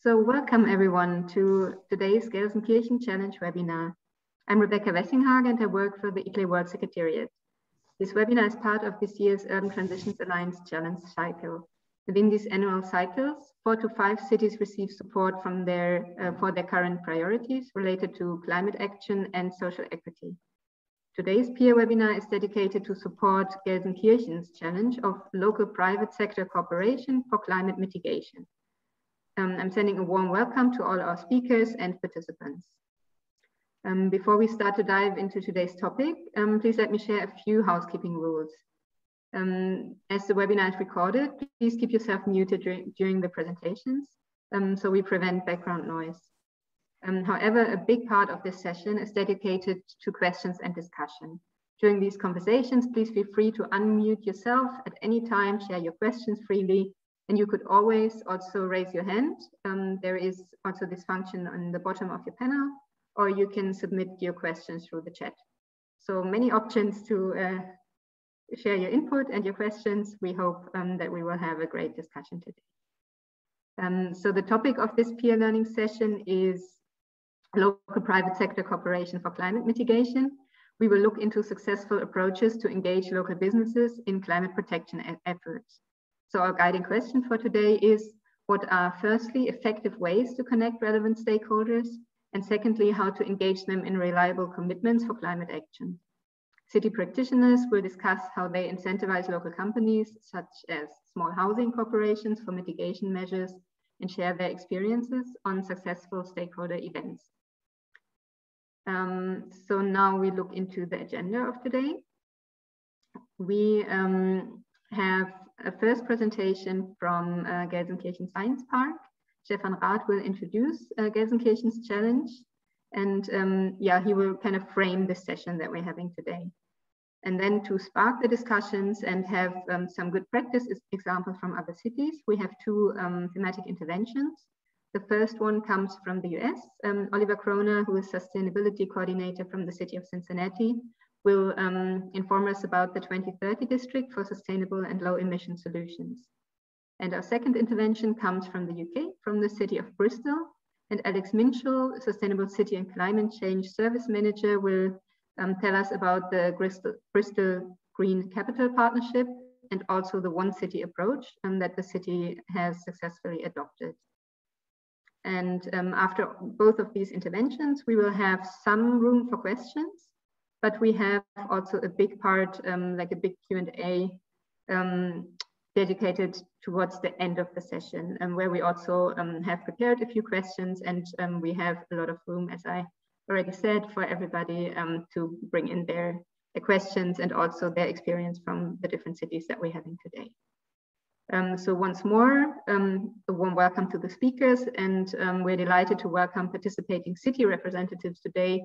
So welcome everyone to today's Gelsenkirchen Challenge Webinar. I'm Rebecca Wessinghagen and I work for the ICLE World Secretariat. This webinar is part of this year's Urban Transitions Alliance Challenge cycle. Within these annual cycles, 4 to 5 cities receive support from for their current priorities related to climate action and social equity. Today's peer webinar is dedicated to support Gelsenkirchen's challenge of local private sector cooperation for climate mitigation. I'm sending a warm welcome to all our speakers and participants. Before we start to dive into today's topic, please let me share a few housekeeping rules. As the webinar is recorded, please keep yourself muted during the presentations so we prevent background noise. However, a big part of this session is dedicated to questions and discussion. During these conversations, please feel free to unmute yourself at any time, share your questions freely, and you could always also raise your hand. There is also this function on the bottom of your panel, or you can submit your questions through the chat. So many options to share your input and your questions. We hope that we will have a great discussion today. So the topic of this peer learning session is local private sector cooperation for climate mitigation. We will look into successful approaches to engage local businesses in climate protection efforts. So our guiding question for today is, what are firstly effective ways to connect relevant stakeholders? And secondly, how to engage them in reliable commitments for climate action. City practitioners will discuss how they incentivize local companies, such as small housing corporations, for mitigation measures and share their experiences on successful stakeholder events. So now we look into the agenda of today. We have a first presentation from Gelsenkirchen Science Park. Stefan Rath will introduce Gelsenkirchen's challenge, and yeah, he will kind of frame this session that we're having today. And then to spark the discussions and have some good practice examples from other cities, we have two thematic interventions. The first one comes from the US. Oliver Croner, who is Sustainability Coordinator from the city of Cincinnati, will inform us about the 2030 District for Sustainable and Low Emission Solutions. And our second intervention comes from the UK, from the city of Bristol. And Alex Minshall, Sustainable City and Climate Change Service Manager, will tell us about the Bristol Green Capital Partnership and also the One City approach that the city has successfully adopted. And after both of these interventions, we will have some room for questions, but we have also a big part, like a big Q&A dedicated towards the end of the session, and where we also have prepared a few questions, and we have a lot of room, as I already said, for everybody to bring in their questions and also their experience from the different cities that we're having today. So once more, a warm welcome to the speakers, and we're delighted to welcome participating city representatives today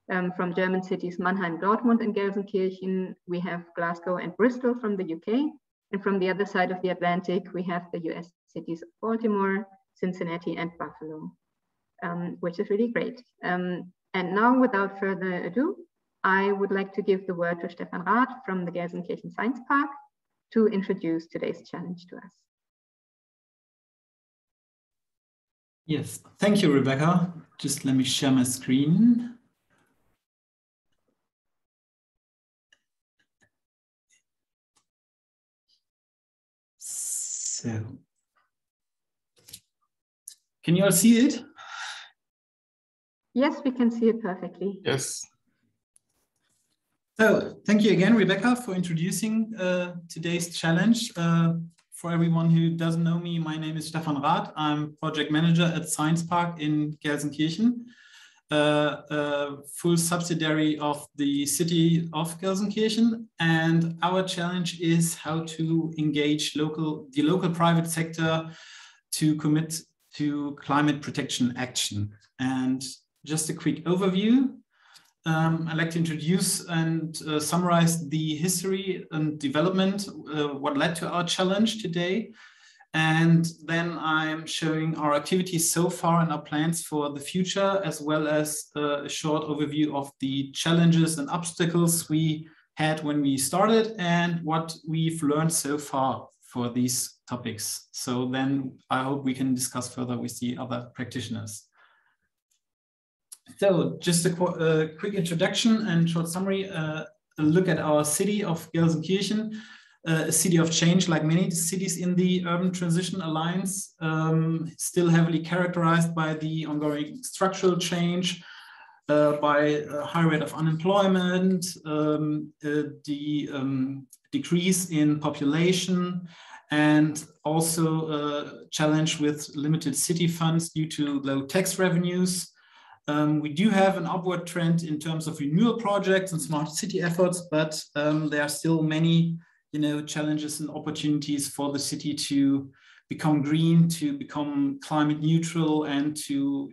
from German cities Mannheim, Dortmund, and Gelsenkirchen. We have Glasgow and Bristol from the UK, and from the other side of the Atlantic, we have the US cities of Baltimore, Cincinnati, and Buffalo, which is really great. And now, without further ado, I would like to give the word to Stefan Rath from the Gelsenkirchen Science Park to introduce today's challenge to us. Yes, thank you, Rebecca. Just let me share my screen. So, can you all see it? Yes, we can see it perfectly. Yes. So, thank you again, Rebecca, for introducing today's challenge. For everyone who doesn't know me, my name is Stefan Rath. I'm project manager at Science Park in Gelsenkirchen, a full subsidiary of the city of Gelsenkirchen. And our challenge is how to engage the local private sector to commit to climate protection action. And just a quick overview. I'd like to introduce and summarize the history and development, what led to our challenge today. And then I'm showing our activities so far and our plans for the future, as well as a short overview of the challenges and obstacles we had when we started and what we've learned so far for these topics. So then I hope we can discuss further with the other practitioners. So just a quick introduction and short summary, a look at our city of Gelsenkirchen, a city of change like many cities in the Urban Transition Alliance, still heavily characterized by the ongoing structural change, by a high rate of unemployment, the decrease in population, and also a challenge with limited city funds due to low tax revenues. We do have an upward trend in terms of renewal projects and smart city efforts, but there are still many, challenges and opportunities for the city to become green, to become climate neutral, and to,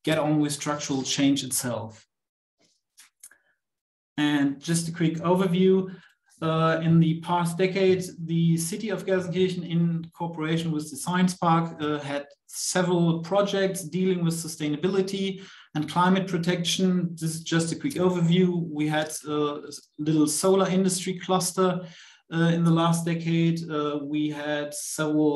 get on with structural change itself. And just a quick overview. In the past decade, the city of Gelsenkirchen, in cooperation with the Science Park, had several projects dealing with sustainability and climate protection. This is just a quick overview. We had a little solar industry cluster in the last decade. We had several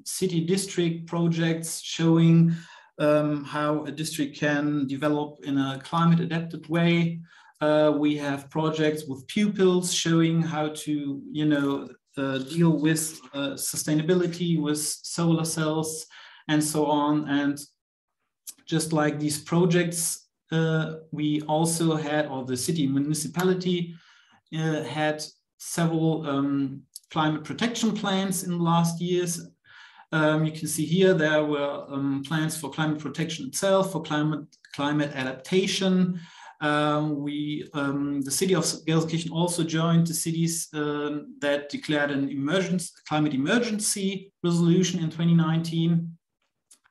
city district projects showing how a district can develop in a climate adapted way. We have projects with pupils showing how to, deal with sustainability, with solar cells, and so on. And just like these projects, we also had, or the city municipality had several climate protection plans in the last years. You can see here there were plans for climate protection itself, for climate adaptation. The city of Gelsenkirchen also joined the cities that declared an climate emergency resolution in 2019.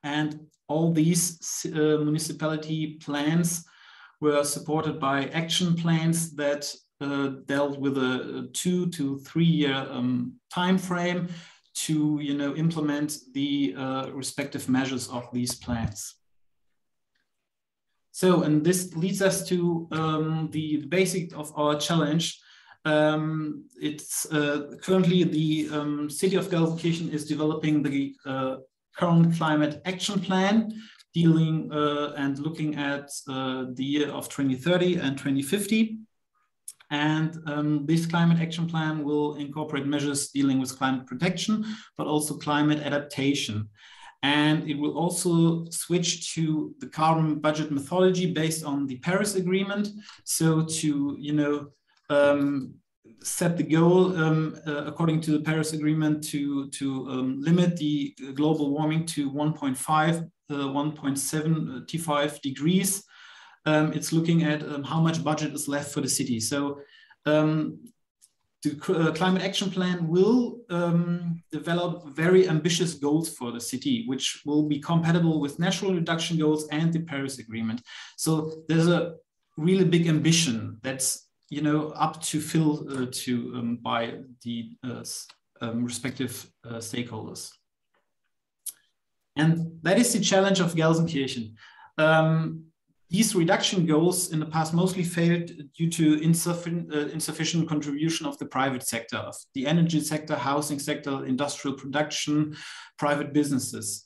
And all these municipality plans were supported by action plans that dealt with a 2 to 3 year time frame to implement the respective measures of these plans. So, and this leads us to the basic of our challenge. It's currently the city of Gelsenkirchen is developing the current climate action plan, dealing and looking at the year of 2030 and 2050. And this climate action plan will incorporate measures dealing with climate protection, but also climate adaptation. And it will also switch to the carbon budget methodology based on the Paris Agreement. So to, set the goal according to the Paris Agreement to limit the global warming to 1.75 degrees. It's looking at how much budget is left for the city. So the climate action plan will develop very ambitious goals for the city, which will be compatible with national reduction goals and the Paris Agreement. So there's a really big ambition that's up to fill by the respective stakeholders. And that is the challenge of Gelsenkirchen. These reduction goals in the past mostly failed due to insufficient contribution of the private sector, of the energy sector, housing sector, industrial production, private businesses.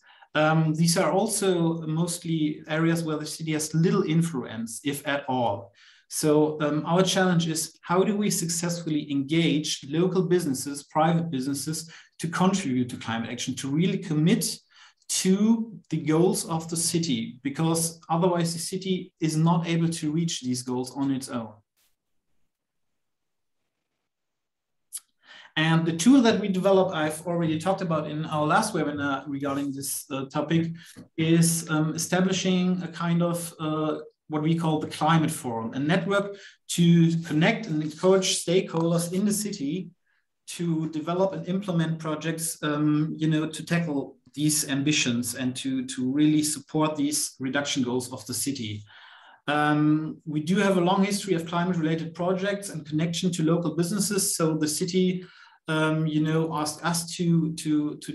These are also mostly areas where the city has little influence, if at all. So our challenge is, how do we successfully engage local businesses, private businesses, to contribute to climate action, to really commit to the goals of the city, because otherwise the city is not able to reach these goals on its own. And the tool that we developed, I've already talked about in our last webinar regarding this topic, is establishing a kind of what we call the Climate Forum, a network to connect and encourage stakeholders in the city to develop and implement projects, to tackle these ambitions and to really support these reduction goals of the city. We do have a long history of climate-related projects and connection to local businesses. So the city, asked us to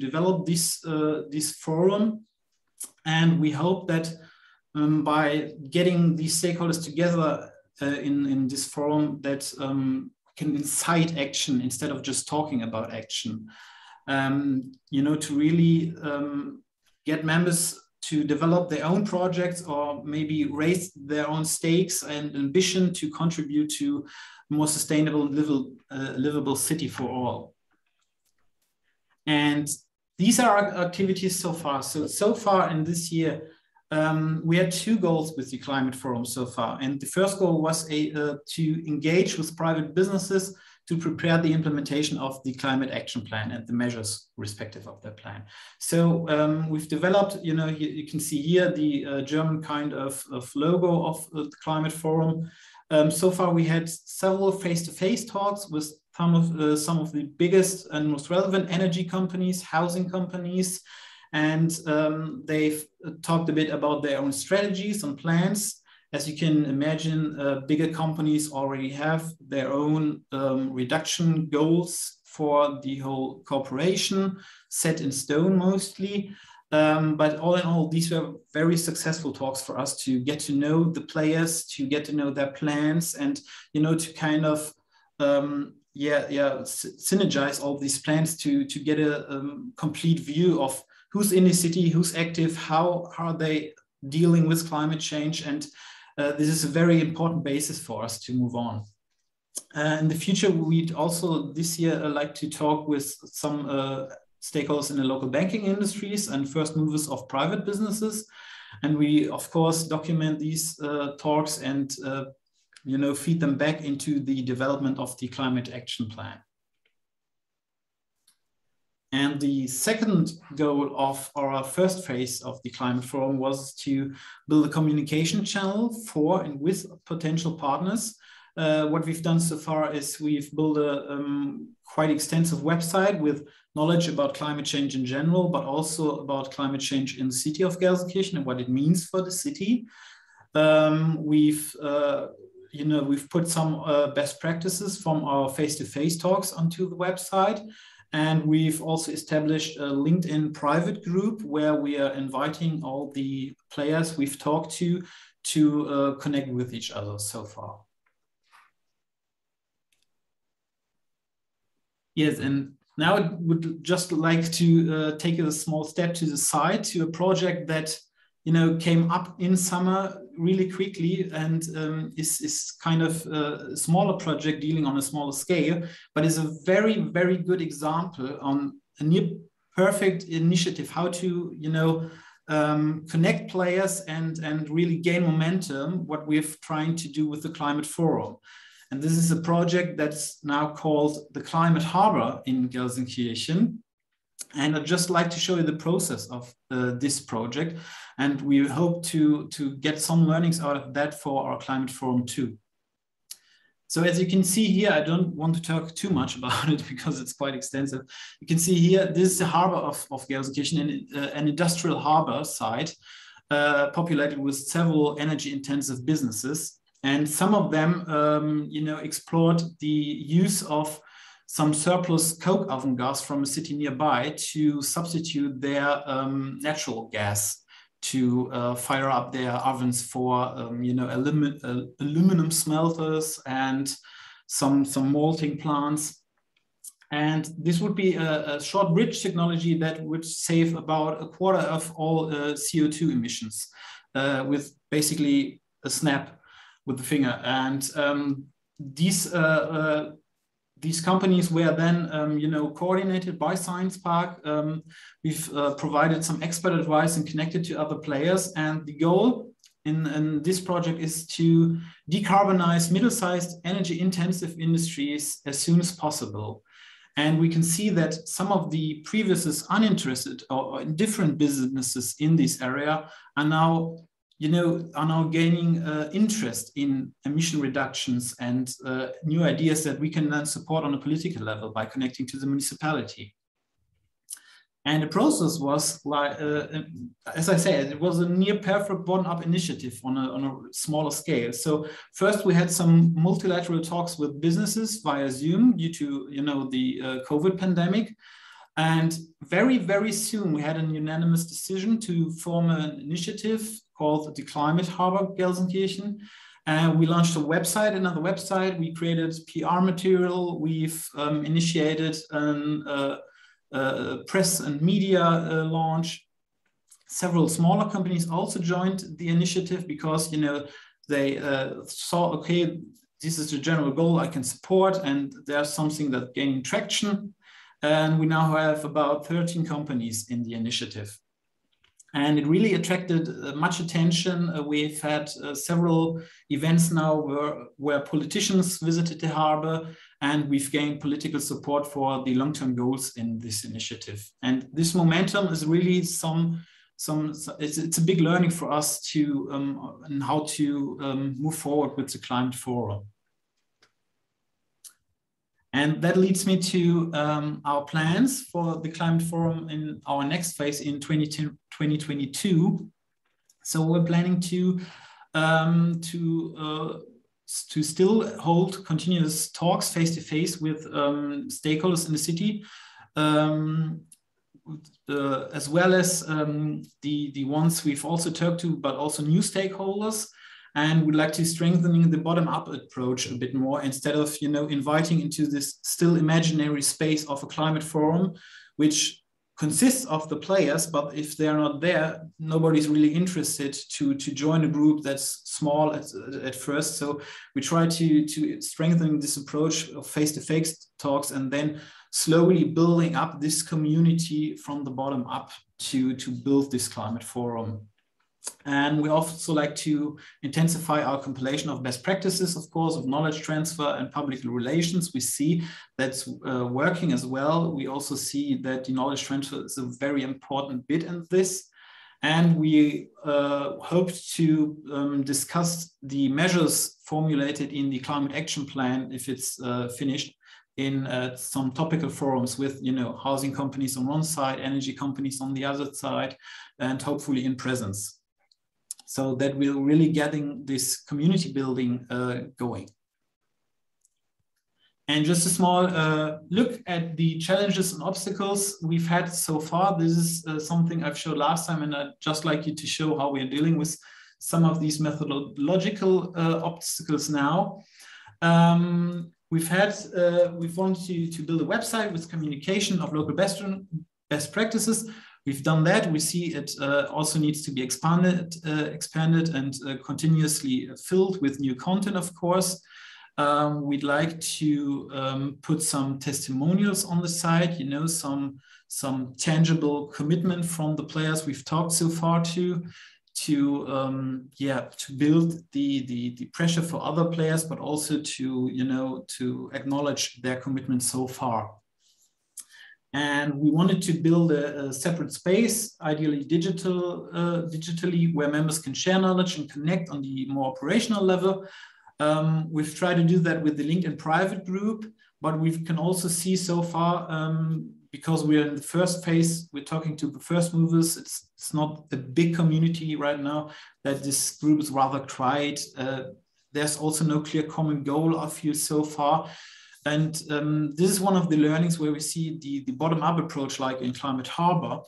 develop this forum, and we hope that by getting these stakeholders together in this forum, that can incite action instead of just talking about action. You know, to really get members to develop their own projects or maybe raise their own stakes and ambition to contribute to a more sustainable, livable city for all. And these are our activities so far. So far in this year, we had 2 goals with the Climate Forum so far. And the first goal was to engage with private businesses to prepare the implementation of the climate action plan and the measures respective of that plan. So we've developed, you know, you can see here the German kind of logo of the Climate Forum. So far we had several face-to-face talks with some of the biggest and most relevant energy companies, housing companies, and they've talked a bit about their own strategies and plans. As you can imagine, bigger companies already have their own reduction goals for the whole corporation, set in stone mostly. But all in all, these were very successful talks for us to get to know the players, to get to know their plans, and, you know, to kind of synergize all these plans to get a complete view of who's in the city, who's active, how are they dealing with climate change, and this is a very important basis for us to move on. In the future, we'd also this year like to talk with some stakeholders in the local banking industries and first movers of private businesses. And we, of course, document these talks and you know, feed them back into the development of the climate action plan. And the second goal of our first phase of the Climate Forum was to build a communication channel for and with potential partners. What we've done so far is we've built a quite extensive website with knowledge about climate change in general, but also about climate change in the city of Gelsenkirchen and what it means for the city. We've put some best practices from our face-to-face talks onto the website. And we've also established a LinkedIn private group where we are inviting all the players we've talked to connect with each other so far. Yes, and now I would just like to take a small step to the side to a project that, you know, came up in summer really quickly and is kind of a smaller project dealing on a smaller scale, but is a very, very good example on a near perfect initiative, how to, you know, connect players and really gain momentum, what we're trying to do with the Climate Forum. And this is a project that's now called the Climate Harbor in Gelsenkirchen. And I'd just like to show you the process of this project. And we hope to get some learnings out of that for our Climate Forum too. So as you can see here, I don't want to talk too much about it because it's quite extensive. You can see here, this is the harbor of Gelsenkirchen, an industrial harbor site populated with several energy intensive businesses. And some of them, you know, explored the use of some surplus coke oven gas from a city nearby to substitute their natural gas to fire up their ovens for, you know, aluminum smelters and some malting plants. And this would be a short bridge technology that would save about 1/4 of all CO2 emissions with basically a snap with the finger. And these companies were then, you know, coordinated by Science Park. We've provided some expert advice and connected to other players. And the goal in this project is to decarbonize middle-sized energy-intensive industries as soon as possible. And we can see that some of the previous uninterested or indifferent businesses in this area are now, you know, are now gaining interest in emission reductions and new ideas that we can then support on a political level by connecting to the municipality. And the process was, like, as I said, it was a near perfect bottom-up initiative on a smaller scale. So first we had some multilateral talks with businesses via Zoom due to, you know, the COVID pandemic. And very, very soon we had an unanimous decision to form an initiative called the Climate Harbor Gelsenkirchen. We launched a website, another website. We created PR material. We've initiated a press and media launch. Several smaller companies also joined the initiative because, you know, they saw, okay, this is the general goal I can support, and there's something that's gaining traction. And we now have about 13 companies in the initiative. And it really attracted much attention. We've had several events now where politicians visited the harbor, and we've gained political support for the long-term goals in this initiative. And this momentum is really it's a big learning for us to and how to move forward with the Climate Forum. And that leads me to our plans for the Climate Forum in our next phase in 2022. So we're planning to still hold continuous talks face-to-face with stakeholders in the city, as well as the ones we've also talked to, but also new stakeholders. And we'd like to strengthen the bottom-up approach a bit more, instead of, you know, inviting into this still imaginary space of a climate forum, which consists of the players, but if they're not there, nobody's really interested to join a group that's small at first. So we try to strengthen this approach of face-to-face talks, and then slowly building up this community from the bottom up to build this climate forum. And we also like to intensify our compilation of best practices, of course, of knowledge transfer and public relations. We see that's working as well. We also see that the knowledge transfer is a very important bit in this. And we hope to discuss the measures formulated in the climate action plan, if it's finished, in some topical forums with, you know, housing companies on one side, energy companies on the other side, and hopefully in presence. So that we're really getting this community building going. And just a small look at the challenges and obstacles we've had so far. This is something I've showed last time, and I'd just like you to show how we're dealing with some of these methodological obstacles now. We've wanted to build a website with communication of local best practices. We've done that. We see it also needs to be expanded and continuously filled with new content, of course. We'd like to put some testimonials on the site, you know, some tangible commitment from the players we've talked so far to build the pressure for other players, but also to acknowledge their commitment so far. And we wanted to build a separate space, ideally digitally, where members can share knowledge and connect on the more operational level. We've tried to do that with the LinkedIn private group, but we can also see so far, because we're in the first phase, we're talking to the first movers. It's not a big community right now, that this group is rather quiet. There's also no clear common goal, I feel, so far. And this is one of the learnings where we see the bottom-up approach, like in Climate Harbor,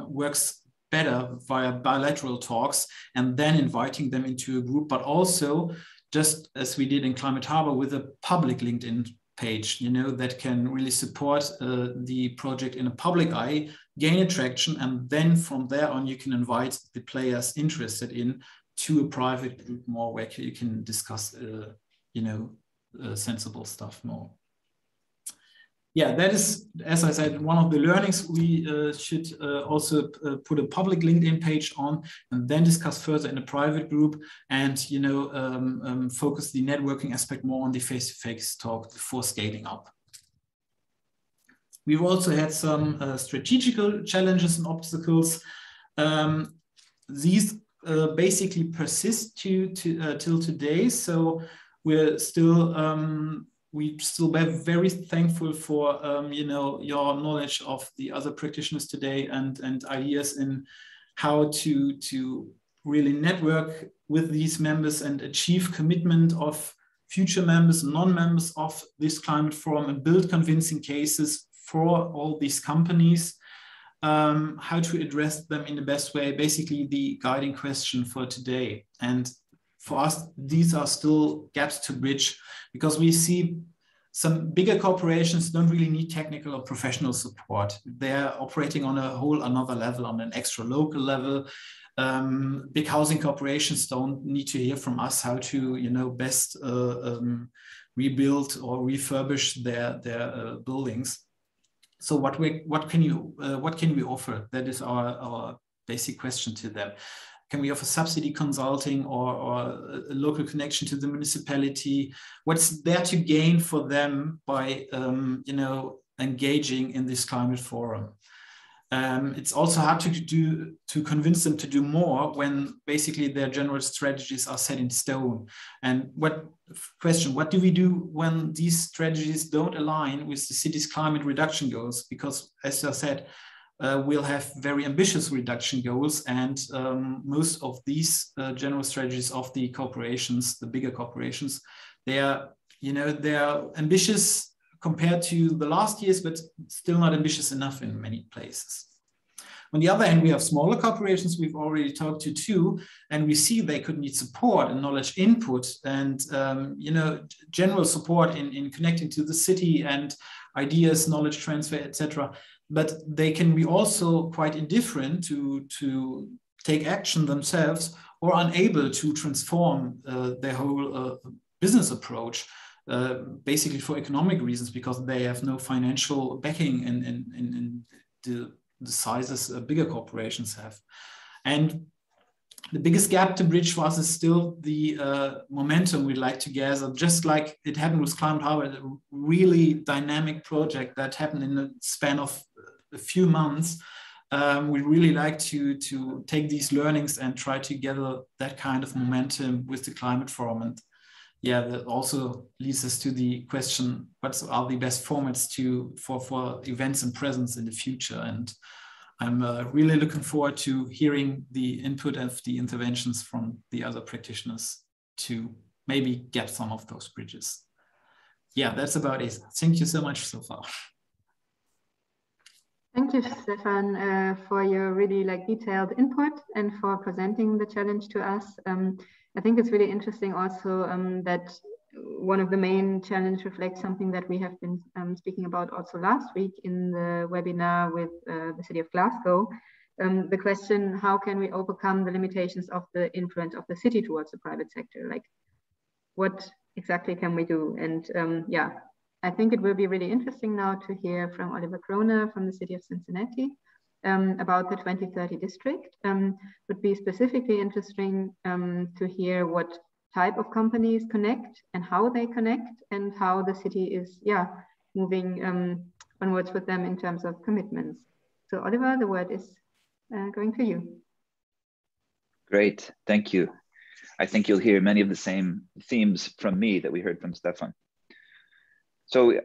works better via bilateral talks and then inviting them into a group, but also just as we did in Climate Harbor with a public LinkedIn page, you know, that can really support the project in a public eye, gain attraction, and then from there on you can invite the players interested in to a private group more, where you can discuss, sensible stuff more. Yeah, that is, as I said, one of the learnings. We should also put a public LinkedIn page on, and then discuss further in a private group, and focus the networking aspect more on the face-to-face talk before scaling up. We've also had some strategical challenges and obstacles. These basically persist till today. So we're still very thankful for your knowledge of the other practitioners today, and ideas in how to really network with these members and achieve commitment of future members, non-members of this climate forum, and build convincing cases for all these companies. How to address them in the best way, basically the guiding question for today. And for us, these are still gaps to bridge, because we see some bigger corporations don't really need technical or professional support. They're operating on a whole another level, on an extra local level. Big housing corporations don't need to hear from us how to, you know, best rebuild or refurbish their buildings. So what can we offer? That is our basic question to them. Can we offer subsidy consulting or a local connection to the municipality? What's there to gain for them by you know, engaging in this climate forum? It's also hard to convince them to do more when basically their general strategies are set in stone. And what do we do when these strategies don't align with the city's climate reduction goals? Because, as I said, we'll have very ambitious reduction goals, and most of these general strategies of the corporations, the bigger corporations, they are ambitious compared to the last years, but still not ambitious enough in many places. On the other hand, we have smaller corporations we've already talked to too, and we see they could need support and knowledge input and general support in connecting to the city and ideas, knowledge transfer, etc. But they can be also quite indifferent to take action themselves, or unable to transform their whole business approach, basically for economic reasons, because they have no financial backing in the sizes bigger corporations have. And the biggest gap to bridge for us is still the momentum we'd like to gather, just like it happened with Climate Harbor, a really dynamic project that happened in the span of a few months. We really like to take these learnings and try to gather that kind of momentum with the Climate Forum. And yeah, that also leads us to the question, what are the best formats for events and presence in the future? And I'm really looking forward to hearing the input of the interventions from the other practitioners to maybe get some of those bridges. Yeah, that's about it. Thank you so much so far. Thank you, Stefan, for your really detailed input and for presenting the challenge to us. I think it's really interesting also that one of the main challenges reflects something that we have been speaking about also last week in the webinar with the city of Glasgow. The question, how can we overcome the limitations of the influence of the city towards the private sector? Like, what exactly can we do? And yeah, I think it will be really interesting now to hear from Oliver Croner from the city of Cincinnati about the 2030 district. Would be specifically interesting to hear what type of companies connect and how they connect, and how the city is moving onwards with them in terms of commitments. So Oliver, the word is going to you. Great, thank you. I think you'll hear many of the same themes from me that we heard from Stefan. So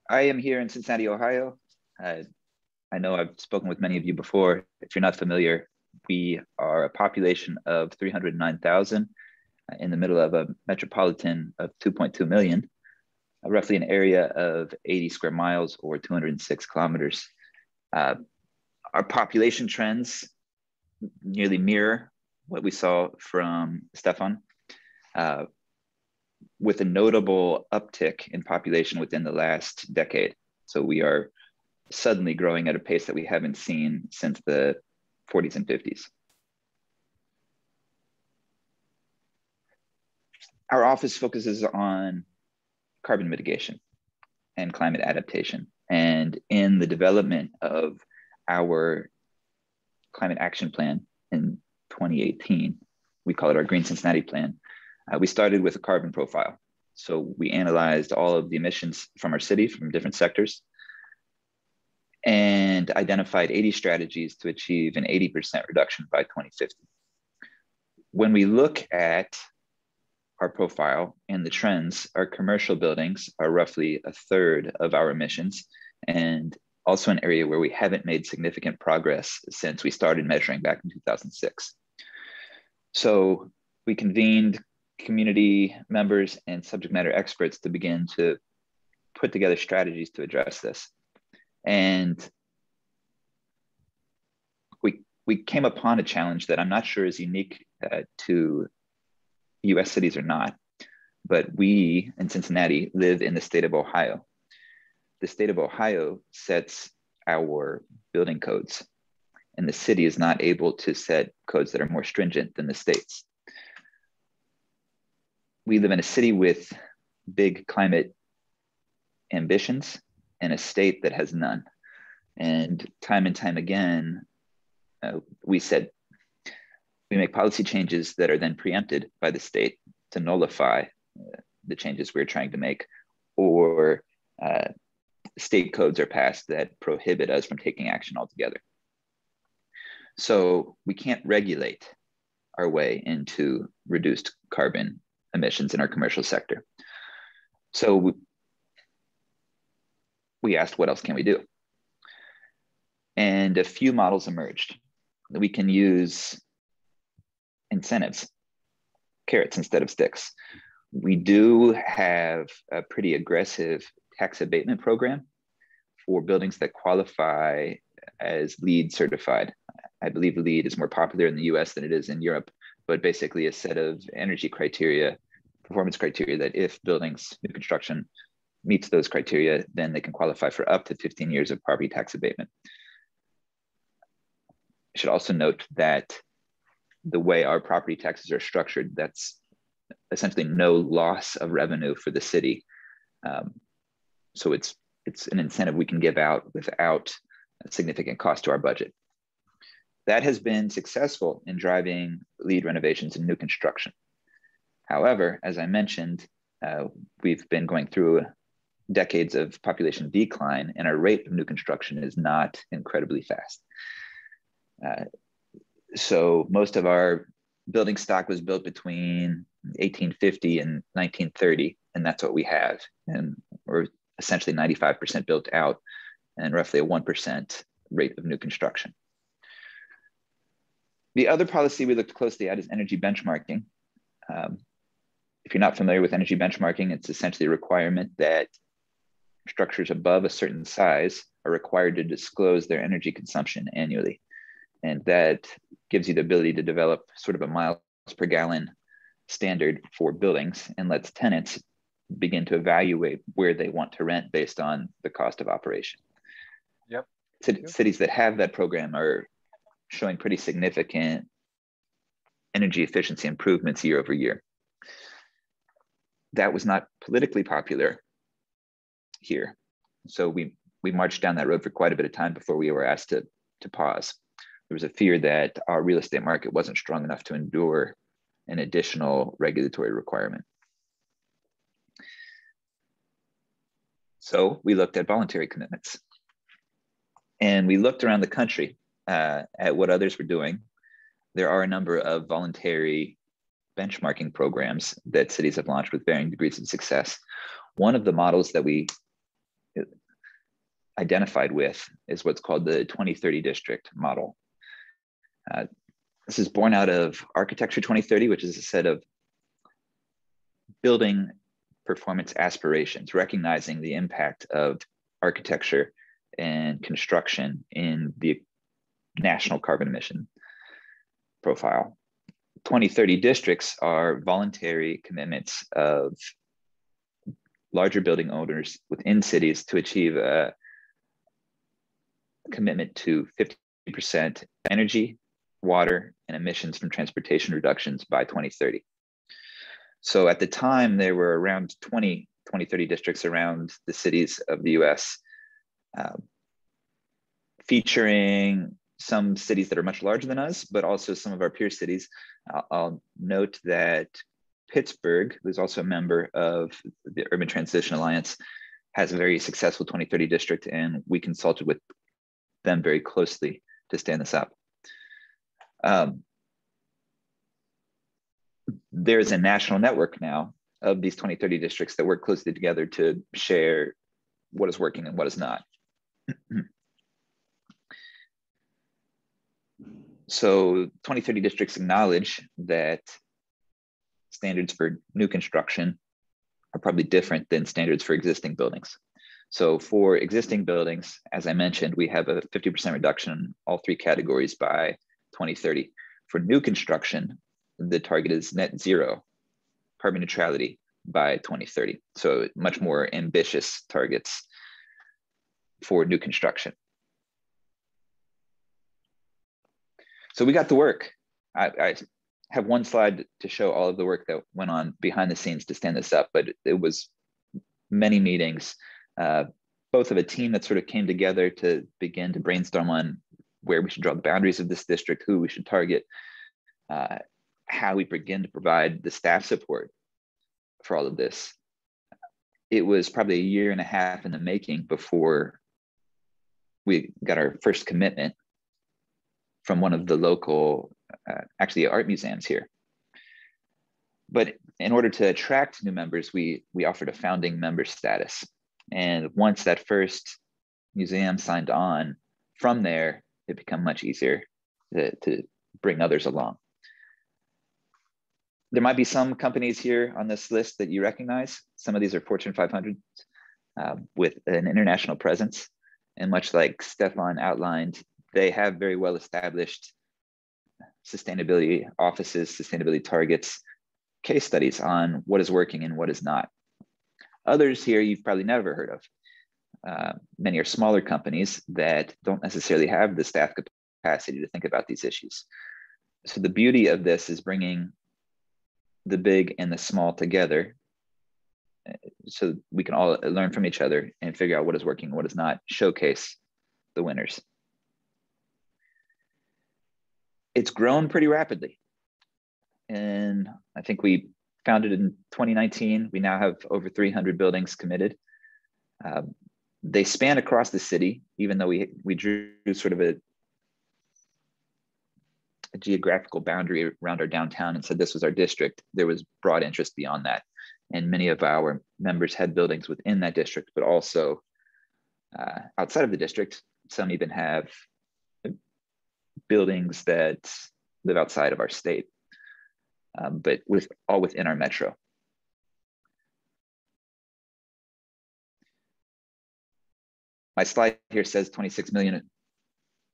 I am here in Cincinnati, Ohio. I know I've spoken with many of you before. If you're not familiar, we are a population of 309,000 in the middle of a metropolitan of 2.2 million, roughly an area of 80 square miles or 206 kilometers. Our population trends nearly mirror what we saw from Stefan, with a notable uptick in population within the last decade. So we are suddenly growing at a pace that we haven't seen since the 40s and 50s. Our office focuses on carbon mitigation and climate adaptation. And in the development of our climate action plan in 2018, we call it our Green Cincinnati plan. We started with a carbon profile. So we analyzed all of the emissions from our city, from different sectors, and identified 80 strategies to achieve an 80% reduction by 2050. When we look at our profile and the trends, our commercial buildings are roughly a third of our emissions, and also an area where we haven't made significant progress since we started measuring back in 2006. So we convened community members and subject matter experts to begin to put together strategies to address this. And we came upon a challenge that I'm not sure is unique to US cities are not, but we in Cincinnati live in the state of Ohio. The state of Ohio sets our building codes, and the city is not able to set codes that are more stringent than the states. We live in a city with big climate ambitions and a state that has none. And time again, we make policy changes that are then preempted by the state to nullify the changes we're trying to make, or state codes are passed that prohibit us from taking action altogether. So we can't regulate our way into reduced carbon emissions in our commercial sector. So we asked, what else can we do? And a few models emerged. We can use incentives, carrots instead of sticks. We do have a pretty aggressive tax abatement program for buildings that qualify as LEED certified. I believe LEED is more popular in the US than it is in Europe, but basically a set of energy criteria, performance criteria, that if buildings, new construction, meets those criteria, then they can qualify for up to 15 years of property tax abatement. I should also note that the way our property taxes are structured, that's essentially no loss of revenue for the city. So it's an incentive we can give out without a significant cost to our budget. That has been successful in driving LEED renovations and new construction. However, as I mentioned, we've been going through decades of population decline, and our rate of new construction is not incredibly fast. So most of our building stock was built between 1850 and 1930, and that's what we have. And we're essentially 95% built out and roughly a 1% rate of new construction. The other policy we looked closely at is energy benchmarking. If you're not familiar with energy benchmarking, it's essentially a requirement that structures above a certain size are required to disclose their energy consumption annually. And that gives you the ability to develop sort of a miles per gallon standard for buildings and lets tenants begin to evaluate where they want to rent based on the cost of operation. Yep. Cities that have that program are showing pretty significant energy efficiency improvements year over year. That was not politically popular here. So we marched down that road for quite a bit of time before we were asked to pause. There was a fear that our real estate market wasn't strong enough to endure an additional regulatory requirement. So we looked at voluntary commitments. And we looked around the country at what others were doing. There are a number of voluntary benchmarking programs that cities have launched with varying degrees of success. One of the models that we identified with is what's called the 2030 district model. This is born out of Architecture 2030, which is a set of building performance aspirations, recognizing the impact of architecture and construction in the national carbon emission profile. 2030 districts are voluntary commitments of larger building owners within cities to achieve a commitment to 50% energy, water, and emissions from transportation reductions by 2030. So at the time, there were around 2030 districts around the cities of the US, featuring some cities that are much larger than us, but also some of our peer cities. I'll note that Pittsburgh, who's also a member of the Urban Transition Alliance, has a very successful 2030 district, and we consulted with them very closely to stand this up. There's a national network now of these 2030 districts that work closely together to share what is working and what is not. So 2030 districts acknowledge that standards for new construction are probably different than standards for existing buildings. So for existing buildings, as I mentioned, we have a 50% reduction in all three categories by 2030. For new construction, the target is net zero carbon neutrality by 2030. So much more ambitious targets for new construction. So we got to work. I have one slide to show all of the work that went on behind the scenes to stand this up, but it was many meetings, both of a team that sort of came together to begin to brainstorm on where we should draw the boundaries of this district, who we should target, how we begin to provide the staff support for all of this. It was probably a year and a half in the making before we got our first commitment from one of the local, actually art museums here. But in order to attract new members, we offered a founding member status. And once that first museum signed on, from there, it became much easier to bring others along. There might be some companies here on this list that you recognize. Some of these are Fortune 500 with an international presence. And much like Stefan outlined, they have very well-established sustainability offices, sustainability targets, case studies on what is working and what is not. Others here you've probably never heard of. Many are smaller companies that don't necessarily have the staff capacity to think about these issues. So the beauty of this is bringing the big and the small together so we can all learn from each other and figure out what is working and what is not, showcase the winners. It's grown pretty rapidly. And I think we founded in 2019. We now have over 300 buildings committed. They span across the city, even though we drew sort of a geographical boundary around our downtown and said this was our district. There was broad interest beyond that. And many of our members had buildings within that district, but also outside of the district. Some even have buildings that live outside of our state, but all within our metro. My slide here says 26 million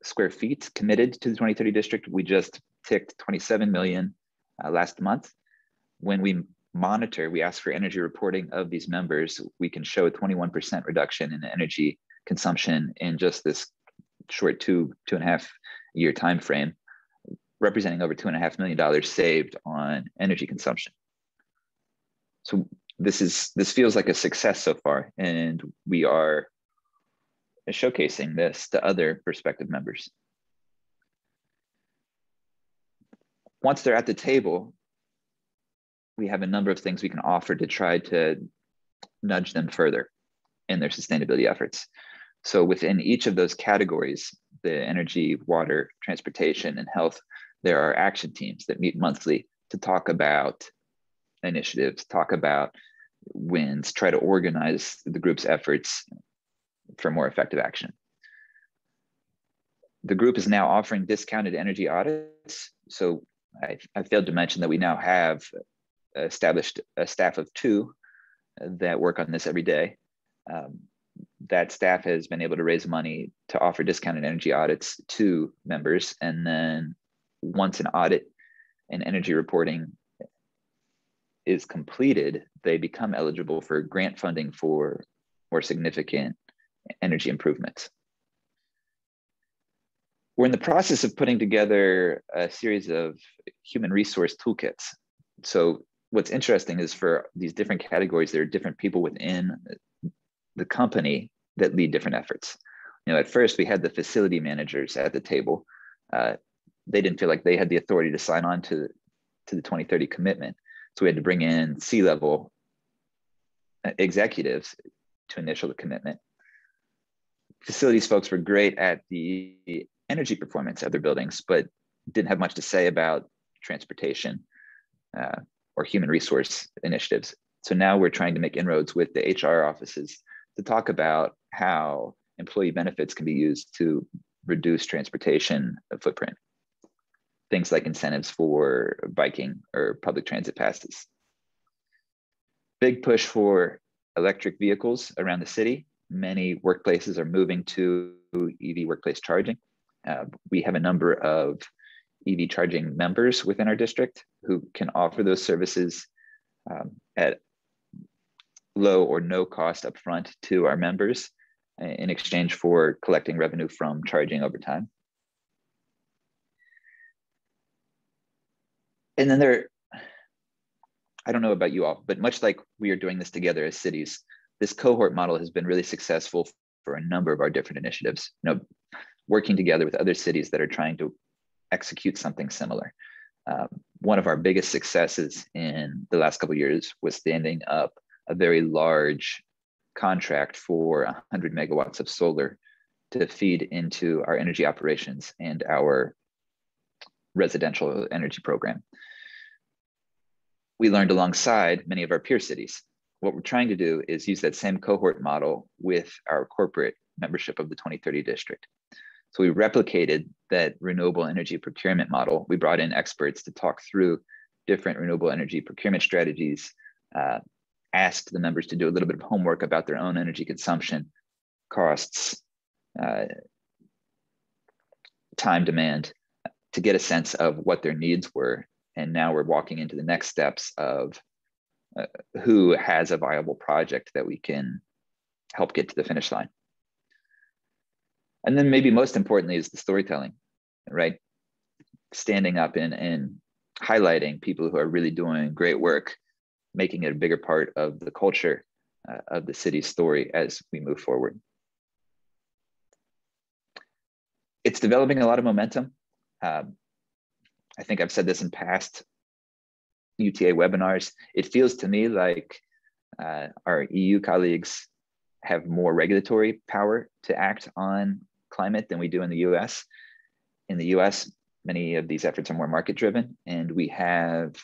square feet committed to the 2030 district. We just ticked 27 million last month. When we monitor, we ask for energy reporting of these members, we can show a 21% reduction in energy consumption in just this short two and a half year time frame, representing over $2.5 million saved on energy consumption. So this feels like a success so far, and we are showcasing this to other prospective members. Once they're at the table, we have a number of things we can offer to try to nudge them further in their sustainability efforts. So within each of those categories, the energy, water, transportation, and health, there are action teams that meet monthly to talk about initiatives, talk about wins, try to organize the group's efforts for more effective action. The group is now offering discounted energy audits. So I failed to mention that we now have established a staff of 2 that work on this every day. That staff has been able to raise money to offer discounted energy audits to members. And then once an audit and energy reporting is completed, they become eligible for grant funding for more significant energy improvements. We're in the process of putting together a series of human resource toolkits. So what's interesting is for these different categories, there are different people within the company that lead different efforts. You know, at first we had the facility managers at the table. They didn't feel like they had the authority to sign on to the 2030 commitment. So we had to bring in C-level executives to initial the commitment. Facilities folks were great at the energy performance of their buildings, but didn't have much to say about transportation or human resource initiatives. So now we're trying to make inroads with the HR offices to talk about how employee benefits can be used to reduce transportation footprint. Things like incentives for biking or public transit passes. Big push for electric vehicles around the city. Many workplaces are moving to EV workplace charging. We have a number of EV charging members within our district who can offer those services at low or no cost upfront to our members in exchange for collecting revenue from charging over time. And then I don't know about you all, but much like we are doing this together as cities, this cohort model has been really successful for a number of our different initiatives, working together with other cities that are trying to execute something similar. One of our biggest successes in the last couple of years was standing up a very large contract for 100 megawatts of solar to feed into our energy operations and our residential energy program. We learned alongside many of our peer cities. What we're trying to do is use that same cohort model with our corporate membership of the 2030 district. So we replicated that renewable energy procurement model. We brought in experts to talk through different renewable energy procurement strategies, asked the members to do a little bit of homework about their own energy consumption, costs, time demand, to get a sense of what their needs were. And now we're walking into the next steps of who has a viable project that we can help get to the finish line. And then maybe most importantly is the storytelling, right? Standing up and highlighting people who are really doing great work, making it a bigger part of the culture of the city's story as we move forward. It's developing a lot of momentum. I think I've said this in past UTA webinars. It feels to me like our EU colleagues have more regulatory power to act on climate than we do in the US. In the US, many of these efforts are more market driven, and we have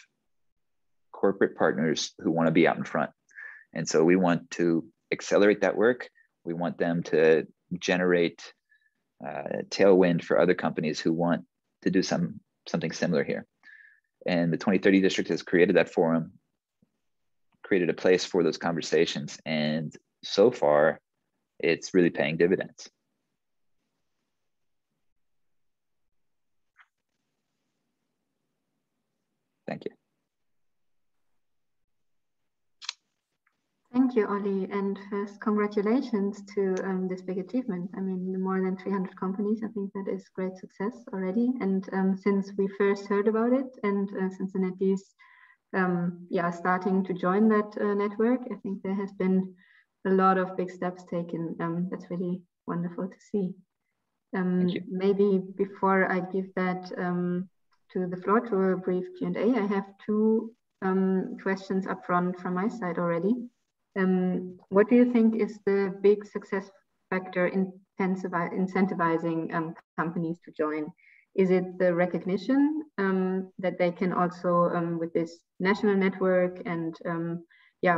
corporate partners who want to be out in front. And so we want to accelerate that work. We want them to generate tailwind for other companies who want to do something similar here. And the 2030 district has created that forum, created a place for those conversations. And so far, it's really paying dividends. Thank you. Thank you, Ollie. And first, congratulations to this big achievement. I mean, more than 300 companies, I think that is great success already. And since we first heard about it and Cincinnati's starting to join that network, I think there has been a lot of big steps taken. That's really wonderful to see. Maybe before I give that to the floor to a brief Q&A, I have two questions up front from my side already. What do you think is the big success factor in incentivizing companies to join? Is it the recognition that they can also, with this national network and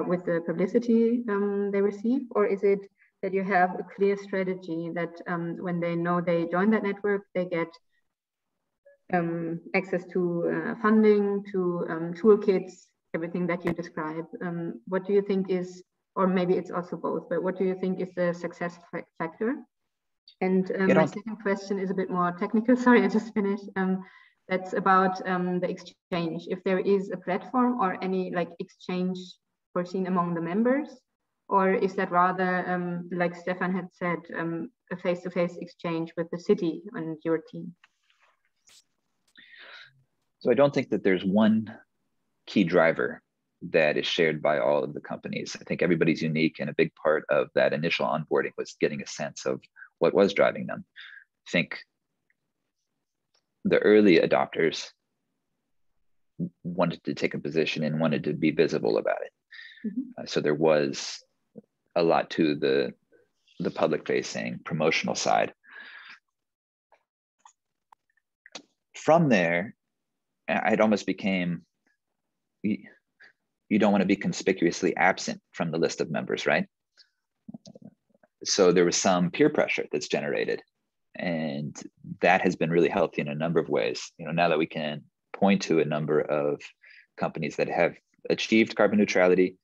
with the publicity they receive? Or is it that you have a clear strategy that when they know they join that network, they get access to funding, to toolkits, everything that you describe? What do you think is, or maybe it's also both, but what do you think is the success factor? And my second question is a bit more technical. Sorry, I just finished. That's about the exchange. If there is a platform or any exchange foreseen among the members, or is that rather, like Stefan had said, a face-to-face exchange with the city and your team? So I don't think that there's one key driver that is shared by all of the companies. I think everybody's unique, and a big part of that initial onboarding was getting a sense of what was driving them. I think the early adopters wanted to take a position and wanted to be visible about it. Mm-hmm. So there was a lot to the public-facing promotional side. From there, it almost became, you don't want to be conspicuously absent from the list of members, right? So there was some peer pressure that's generated, and that has been really healthy in a number of ways. Now that we can point to a number of companies that have achieved carbon neutrality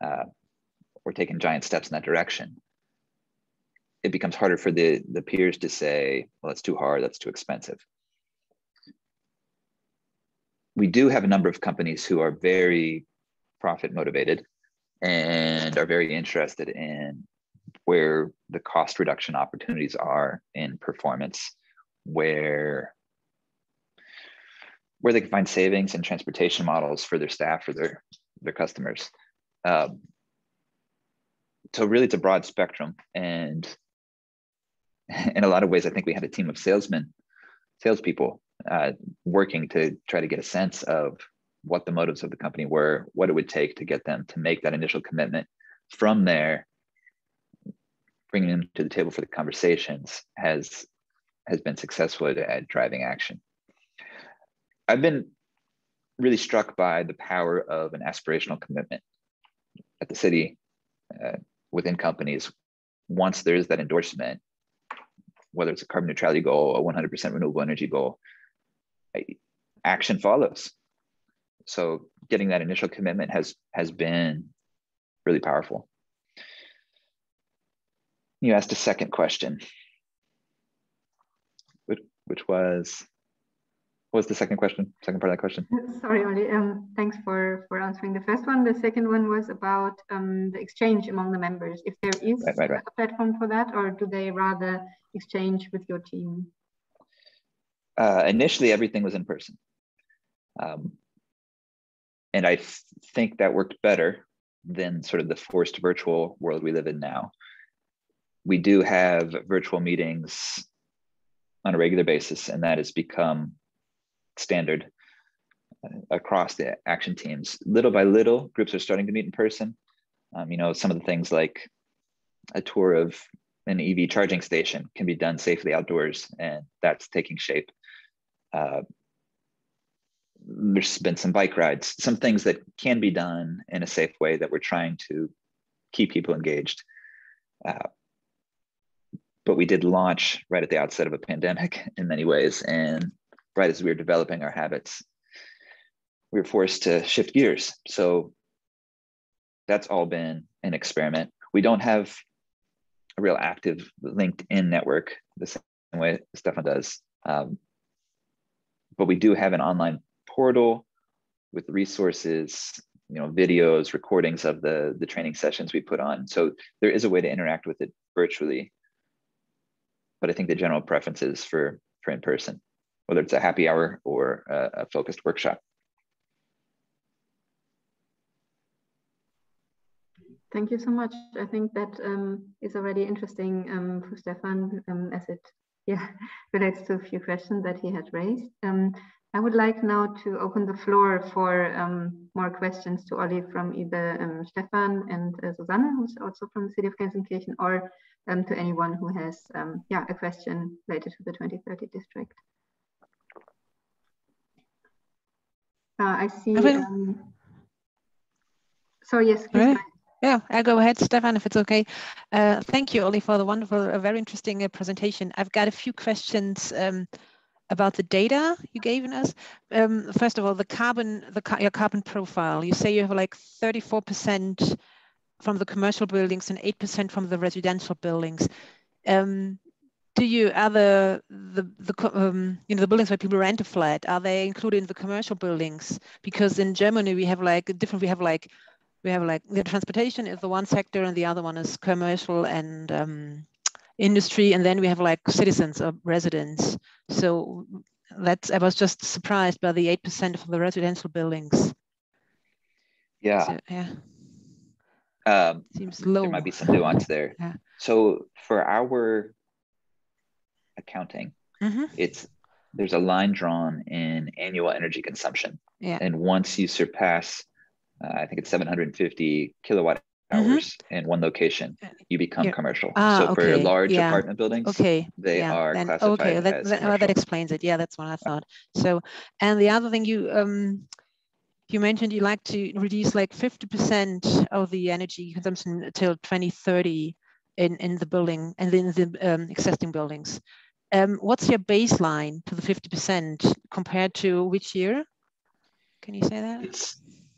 or taken giant steps in that direction, it becomes harder for the peers to say, well, that's too hard, that's too expensive. We do have a number of companies who are very profit motivated and are very interested in where the cost reduction opportunities are in performance, where they can find savings and transportation models for their staff or their customers. So really it's a broad spectrum. And in a lot of ways, I think we had a team of salespeople working to try to get a sense of what the motives of the company were, what it would take to get them to make that initial commitment. From there, bringing them to the table for the conversations has been successful at driving action. I've been really struck by the power of an aspirational commitment at the city, within companies. Once there's that endorsement, whether it's a carbon neutrality goal, a 100% renewable energy goal, action follows. So getting that initial commitment has been really powerful. You asked a second question, which was, what was the second question? Second part of that question? Sorry, Oli. Thanks for answering the first one. The second one was about the exchange among the members. If there is right. a platform for that, or do they rather exchange with your team? Initially, everything was in person. And I think that worked better than sort of the forced virtual world we live in now. We do have virtual meetings on a regular basis, and that has become standard across the action teams. Little by little, groups are starting to meet in person. Some of the things like a tour of an EV charging station can be done safely outdoors, and that's taking shape. There's been some bike rides, some things that can be done in a safe way that we're trying to keep people engaged. But we did launch right at the outset of a pandemic in many ways. And right as we were developing our habits, we were forced to shift gears. So that's all been an experiment. We don't have a real active LinkedIn network the same way Stefan does. But we do have an online portal with resources, videos, recordings of the training sessions we put on. So there is a way to interact with it virtually. But I think the general preference is for in-person, whether it's a happy hour or a focused workshop. Thank you so much. I think that is already interesting for Stefan, as it relates to a few questions that he had raised. I would like now to open the floor for more questions to Oli from either Stefan and Susanne, who's also from the city of Gelsenkirchen, or to anyone who has a question related to the 2030 district. I see. So yes, please. Right. Yeah, I'll go ahead, Stefan, if it's okay. Thank you, Oli, for the wonderful, very interesting presentation. I've got a few questions about the data you gave us. First of all, your carbon profile. You say you have like 34% from the commercial buildings and 8% from the residential buildings. Do you the buildings where people rent a flat, are they included in the commercial buildings? Because in Germany we have the transportation is the one sector and the other one is commercial and industry, and then we have like citizens or residents. So I was just surprised by the 8% from the residential buildings. Yeah. So, yeah. Seems low. There might be some nuance there. Yeah. So for our accounting, there's a line drawn in annual energy consumption. Yeah. And once you surpass, I think it's 750 kilowatt hours in one location, you become commercial. So for large apartment buildings, they are classified as commercial. That explains it. Yeah, that's what I thought. So, and the other thing you mentioned, you like to reduce like 50% of the energy consumption until 2030 in the building and in the existing buildings. What's your baseline to the 50% compared to which year? Can you say that?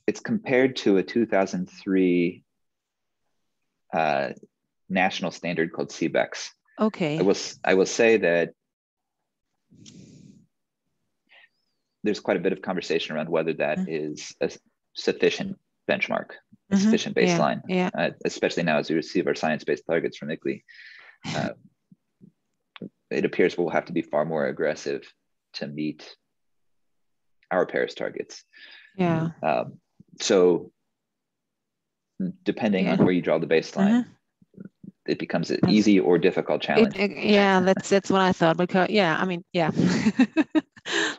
It's compared to a 2003 national standard called CBEX. Okay. I will say that there's quite a bit of conversation around whether that is sufficient benchmark, a sufficient baseline, yeah. Especially now as we receive our science-based targets from ICLEI. It appears we'll have to be far more aggressive to meet our Paris targets. Yeah. So depending on where you draw the baseline, it becomes an easy or difficult challenge. Yeah, that's what I thought, because I mean,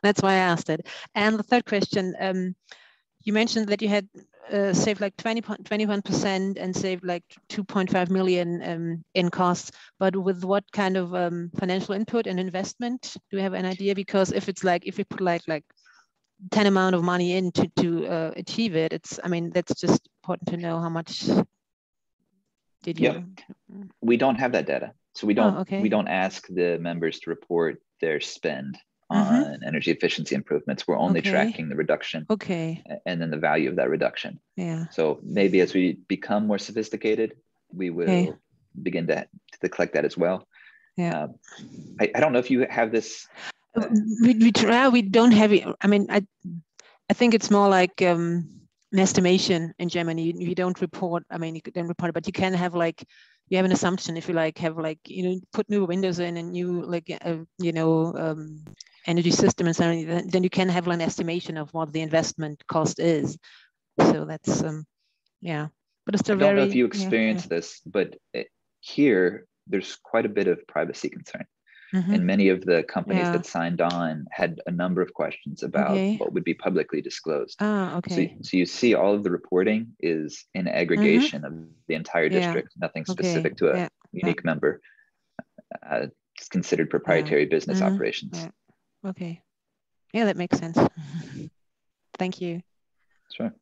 that's why I asked it. And the third question, you mentioned that you had saved like 21% and saved like 2.5 million in costs, but with what kind of financial input and investment? Do you have an idea? Because if it's like, if you put like 10 amount of money in to achieve it, it's, I mean, that's just important to know how much did you? We don't have that data. So we don't ask the members to report their spend on energy efficiency improvements. We're only tracking the reduction and then the value of that reduction. So maybe as we become more sophisticated, we will begin to collect that as well. I don't know if you have this. We try, we don't have it. I mean, I think it's more like an estimation in Germany. You don't report, I mean, you don't report it, but you can have like, you have an assumption if you like, have like, you know, put new windows in and new like, you know, energy system and so on, then you can have an estimation of what the investment cost is. So that's, but it's still I don't know if you experienced this, but here there's quite a bit of privacy concern. And many of the companies that signed on had a number of questions about what would be publicly disclosed. So you see all of the reporting is an aggregation of the entire district, nothing specific to a unique member. It's considered proprietary business operations. Yeah, that makes sense. Thank you. Sure.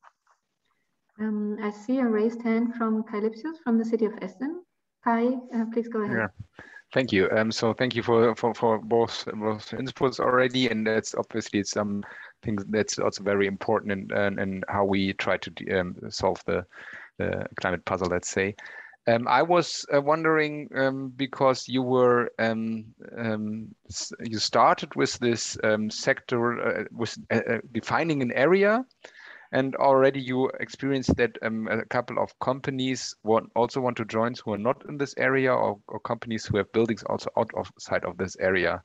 I see a raised hand from Kai Lipsius from the city of Essen. Kai, please go ahead. Thank you. So thank you for both inputs already, and that's obviously something that's also very important in how we try to solve the climate puzzle, let's say. I was wondering, because you were you started with this sector with defining an area. And already you experienced that a couple of companies also want to join who are not in this area, or companies who have buildings also outside of this area.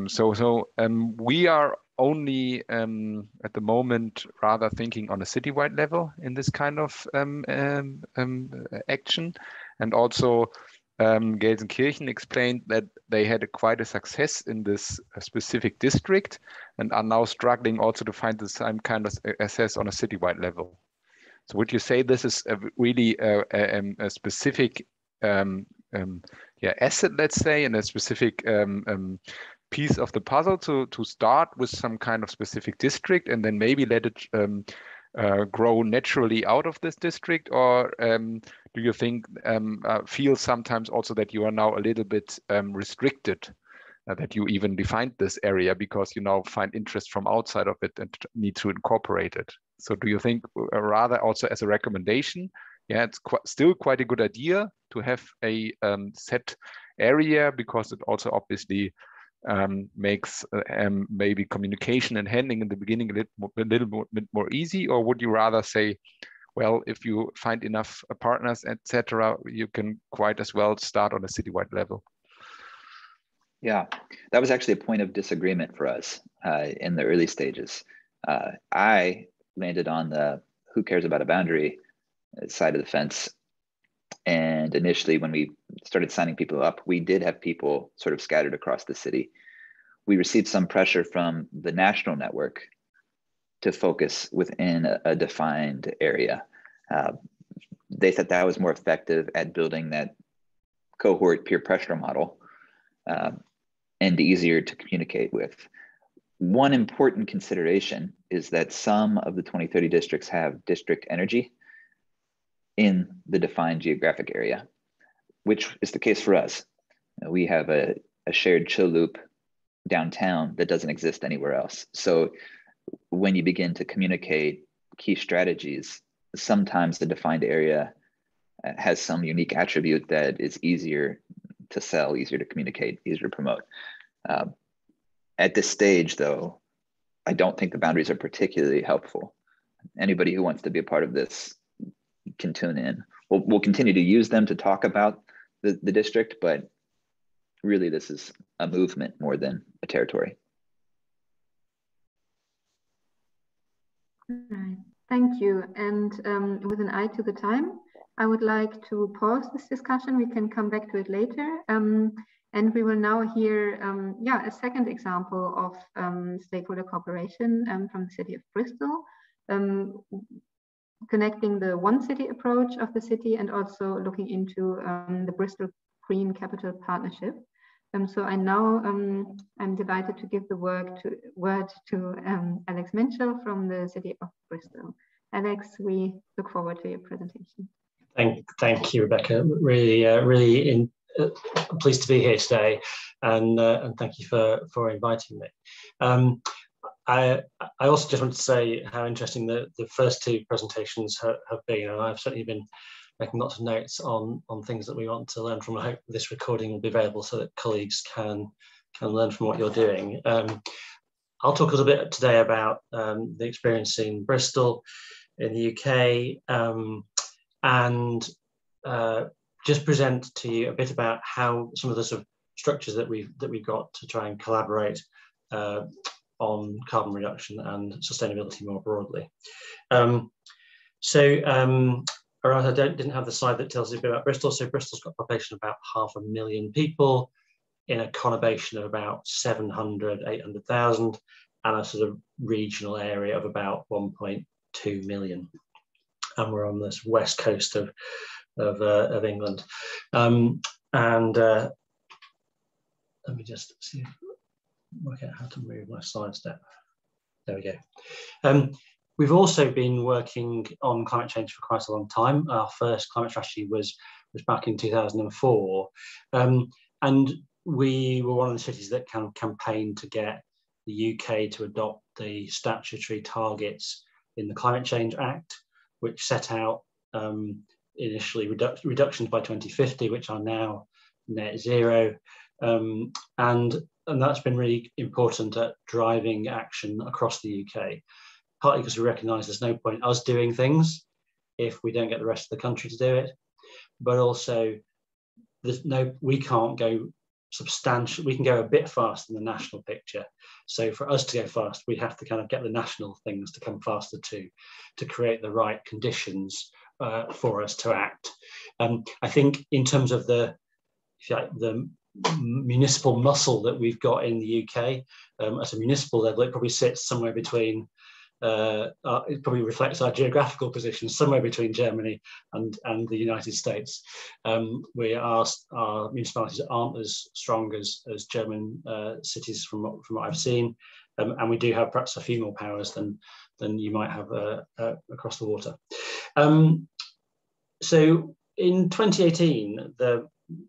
So we are only at the moment rather thinking on a citywide level in this kind of action. And also Gelsenkirchen explained that they had quite a success in this specific district and are now struggling also to find the same kind of access on a citywide level. So would you say this is really a specific asset, let's say, and a specific piece of the puzzle to start with some kind of specific district and then maybe let it grow naturally out of this district? Or do you think feel sometimes also that you are now a little bit restricted, that you even defined this area because you now find interest from outside of it and need to incorporate it? So do you think rather also as a recommendation, it's still quite a good idea to have a set area, because it also obviously makes maybe communication and handling in the beginning a little bit more easy? Or would you rather say, well, if you find enough partners, etc., you can quite as well start on a citywide level? Yeah, that was actually a point of disagreement for us in the early stages. I landed on the who cares about a boundary side of the fence. And initially, when we started signing people up, we did have people sort of scattered across the city. We received some pressure from the national network to focus within a defined area. They thought that was more effective at building that cohort peer pressure model and easier to communicate with. One important consideration is that some of the 2030 districts have district energy in the defined geographic area, which is the case for us. We have a shared chill loop downtown that doesn't exist anywhere else. So when you begin to communicate key strategies, sometimes the defined area has some unique attribute that is easier to sell, easier to communicate, easier to promote. At this stage, though, I don't think the boundaries are particularly helpful. anybody who wants to be a part of this can tune in. We'll continue to use them to talk about the district, but really this is a movement more than a territory. Right. Thank you. And with an eye to the time, I would like to pause this discussion. We can come back to it later. And we will now hear a second example of stakeholder cooperation from the city of Bristol, connecting the one city approach of the city and also looking into the Bristol Green Capital Partnership. So I now I'm delighted to give the word to Alex Minchell from the city of Bristol. Alex, we look forward to your presentation. Thank you, Rebecca. Really pleased to be here today, and thank you for inviting me. I also just want to say how interesting the first two presentations have been, and I've certainly been making lots of notes on things that we want to learn from. I hope this recording will be available so that colleagues can learn from what you're doing. I'll talk a little bit today about the experience in Bristol in the UK, and just present to you a bit about how some of the sort of structures that we've got to try and collaborate on carbon reduction and sustainability more broadly. I didn't have the slide that tells you a bit about Bristol. So Bristol's got a population of about 500,000 people in a conurbation of about 700, 800,000 and a sort of regional area of about 1.2 million. And we're on this west coast of England. Let me just see, work out how to move my slide step. There we go. We've also been working on climate change for quite a long time. Our first climate strategy was back in 2004. And we were one of the cities that kind of campaigned to get the UK to adopt the statutory targets in the Climate Change Act, which set out initially reductions by 2050, which are now net zero. And that's been really important at driving action across the UK. Partly because we recognise there's no point us doing things if we don't get the rest of the country to do it, but also we can't go substantial. We can go a bit faster than the national picture. So for us to go fast, we have to kind of get the national things to come faster too, to create the right conditions for us to act. I think in terms of the municipal muscle that we've got in the UK, at a municipal level, it probably sits somewhere between. It probably reflects our geographical position somewhere between Germany and the United States. Our municipalities aren't as strong as German cities from what I've seen, and we do have perhaps a few more powers than you might have across the water. So in 2018, the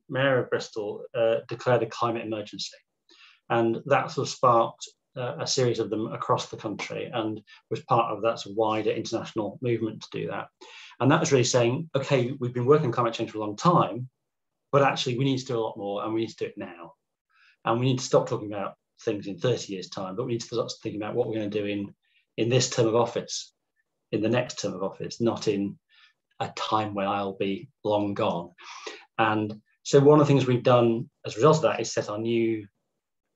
Mayor of Bristol declared a climate emergency, and that sort of sparked a series of them across the country and was part of that wider international movement to do that. And that was really saying, okay, we've been working on climate change for a long time, but actually we need to do a lot more and we need to do it now. And we need to stop talking about things in 30 years' time, but we need to start thinking about what we're going to do in this term of office, in the next term of office, not in a time when I'll be long gone. And so one of the things we've done as a result of that is set our new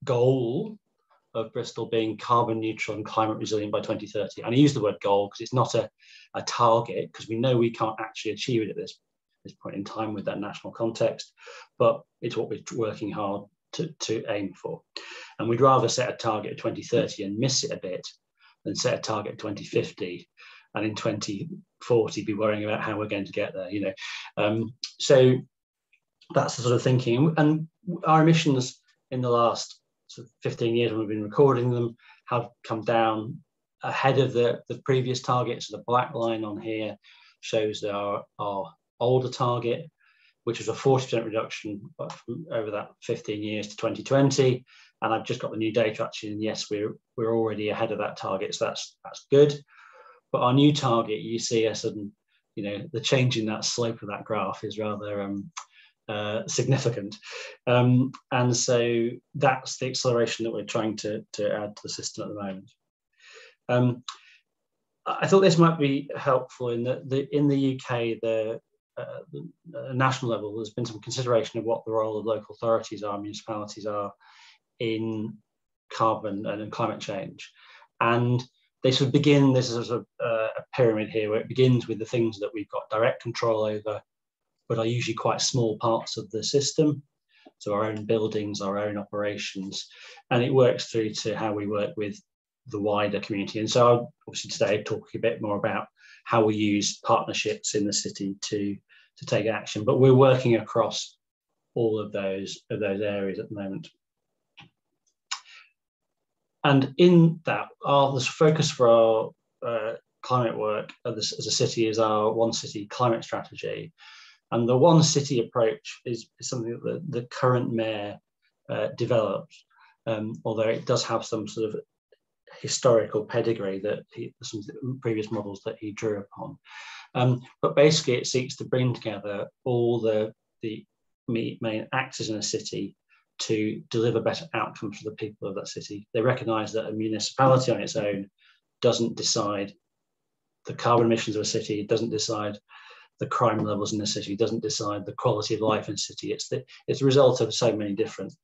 goal of Bristol being carbon neutral and climate resilient by 2030. And I use the word goal because it's not a target, because we know we can't actually achieve it at this point in time with that national context, but it's what we're working hard to aim for. And we'd rather set a target of 2030 and miss it a bit than set a target of 2050 and in 2040 be worrying about how we're going to get there, So that's the sort of thinking. And our emissions in the last 15 years when we've been recording them have come down ahead of the previous target. So the black line on here shows our older target, which was a 40% reduction over that 15 years to 2020. And I've just got the new data actually, and yes, we're already ahead of that target, so that's good. But our new target, you see a sudden, the change in that slope of that graph is rather significant. And so that's the acceleration that we're trying to add to the system at the moment. I thought this might be helpful in that in the UK, the national level, there's been some consideration of what the role of local authorities are, municipalities are in carbon and climate change. And they sort of begin, this is a pyramid here where it begins with the things that we've got direct control over, but are usually quite small parts of the system. So our own buildings, our own operations, and it works through to how we work with the wider community. And so I'll obviously today talk a bit more about how we use partnerships in the city to take action, but we're working across all of those areas at the moment. And in that, the focus for our climate work as a city is our One City climate strategy. And the One City approach is something that the current mayor developed, although it does have some sort of historical pedigree that some previous models that he drew upon. But basically it seeks to bring together all the main actors in a city to deliver better outcomes for the people of that city. They recognise that a municipality on its own doesn't decide the carbon emissions of a city, it doesn't decide the crime levels in the city, doesn't decide the quality of life in the city. It's the result of so many different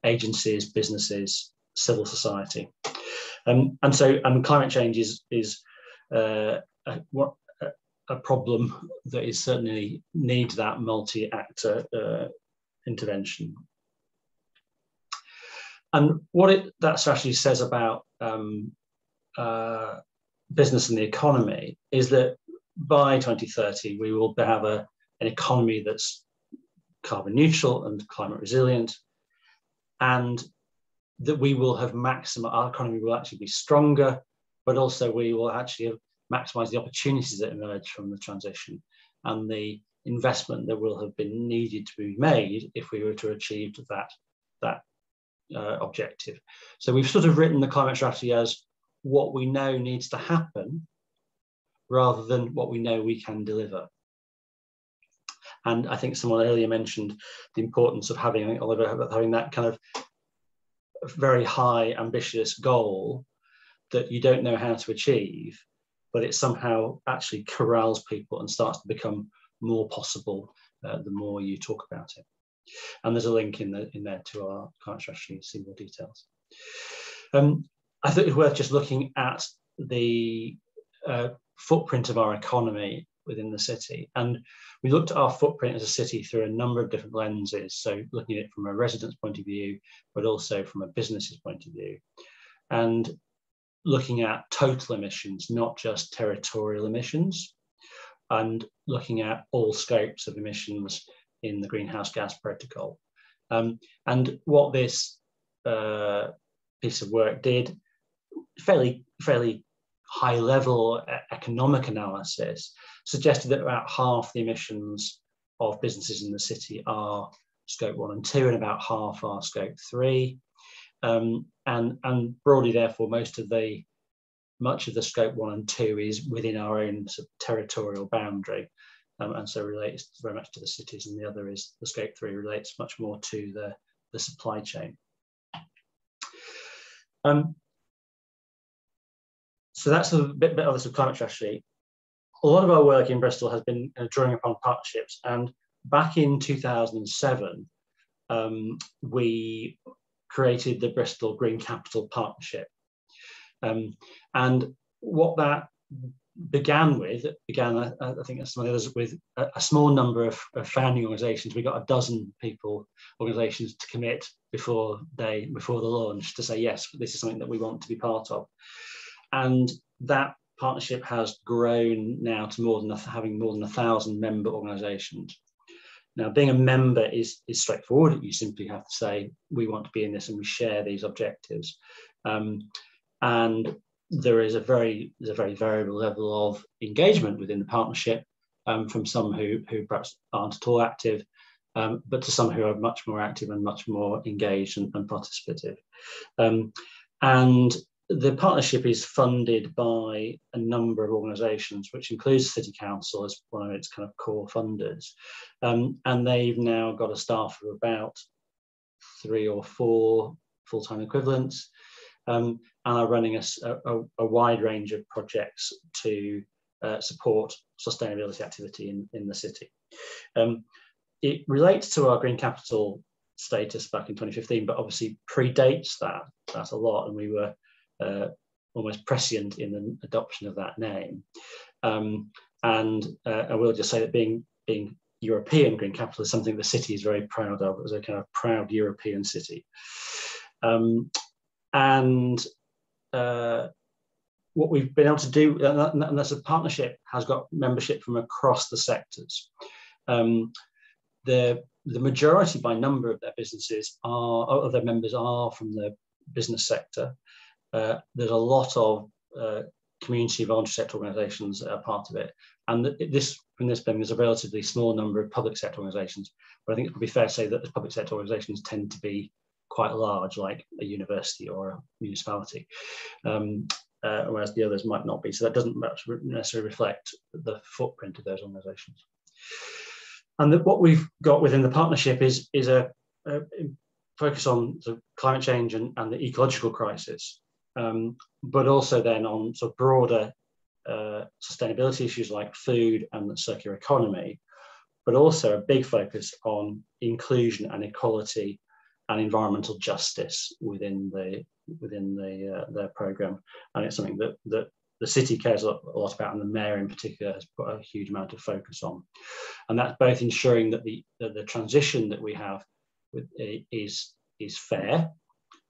agencies, businesses, civil society. And climate change is a problem that is certainly needs that multi-actor intervention. And what that strategy says about business and the economy is that by 2030, we will have an economy that's carbon neutral and climate resilient, and that we will have our economy will actually be stronger, but also we will actually have maximise the opportunities that emerge from the transition and the investment that will have been needed to be made if we were to achieve that objective. So we've sort of written the climate strategy as what we know needs to happen rather than what we know we can deliver. And I think someone earlier mentioned the importance of having that kind of very high ambitious goal that you don't know how to achieve, but it somehow actually corrals people and starts to become more possible the more you talk about it. And there's a link in there to our climate strategy to see more details. I think it's worth just looking at the footprint of our economy within the city. And we looked at our footprint as a city through a number of different lenses. So looking at it from a resident's point of view, but also from a business's point of view. And looking at total emissions, not just territorial emissions, and looking at all scopes of emissions in the greenhouse gas protocol. And what this piece of work did, fairly high level economic analysis, suggested that about half the emissions of businesses in the city are scope 1 and 2, and about half are scope 3. And broadly, therefore, much of the scope 1 and 2 is within our own sort of territorial boundary, and so relates very much to the cities, and the other is the scope 3 relates much more to the supply chain. So that's a bit of this climate strategy. A lot of our work in Bristol has been drawing upon partnerships, and back in 2007, we created the Bristol Green Capital Partnership. And what that began, I think as some of the others, with a small number of founding organisations. We got a dozen organisations to commit before the launch to say, yes, this is something that we want to be part of. And that partnership has grown now to having more than 1,000 member organisations. Now, being a member is straightforward. You simply have to say, we want to be in this and we share these objectives. And there is a very variable level of engagement within the partnership, from some who perhaps aren't at all active, but to some who are much more active and much more engaged and participative. And the partnership is funded by a number of organisations, which includes the City Council as one of its kind of core funders. And they've now got a staff of about 3 or 4 full-time equivalents. and are running a wide range of projects to support sustainability activity in the city. It relates to our Green Capital status back in 2015, but obviously predates that a lot, and we were almost prescient in the adoption of that name. And I will just say that being European Green Capital is something the city is very proud of, as a kind of proud European city. What we've been able to do, and that's a partnership, has got membership from across the sectors. The majority by number of their businesses of their members are from the business sector. There's a lot of community voluntary sector organisations that are part of it, and from this there's a relatively small number of public sector organisations. But I think it would be fair to say that the public sector organisations tend to be quite large, like a university or a municipality, whereas the others might not be. So that doesn't necessarily reflect the footprint of those organisations. And what we've got within the partnership is a focus on sort of climate change and the ecological crisis, but also then on sort of broader sustainability issues like food and the circular economy, but also a big focus on inclusion and equality and environmental justice within their programme. And it's something that the city cares a lot about, and the mayor in particular has put a huge amount of focus on. And that's both ensuring that the transition that we have is fair,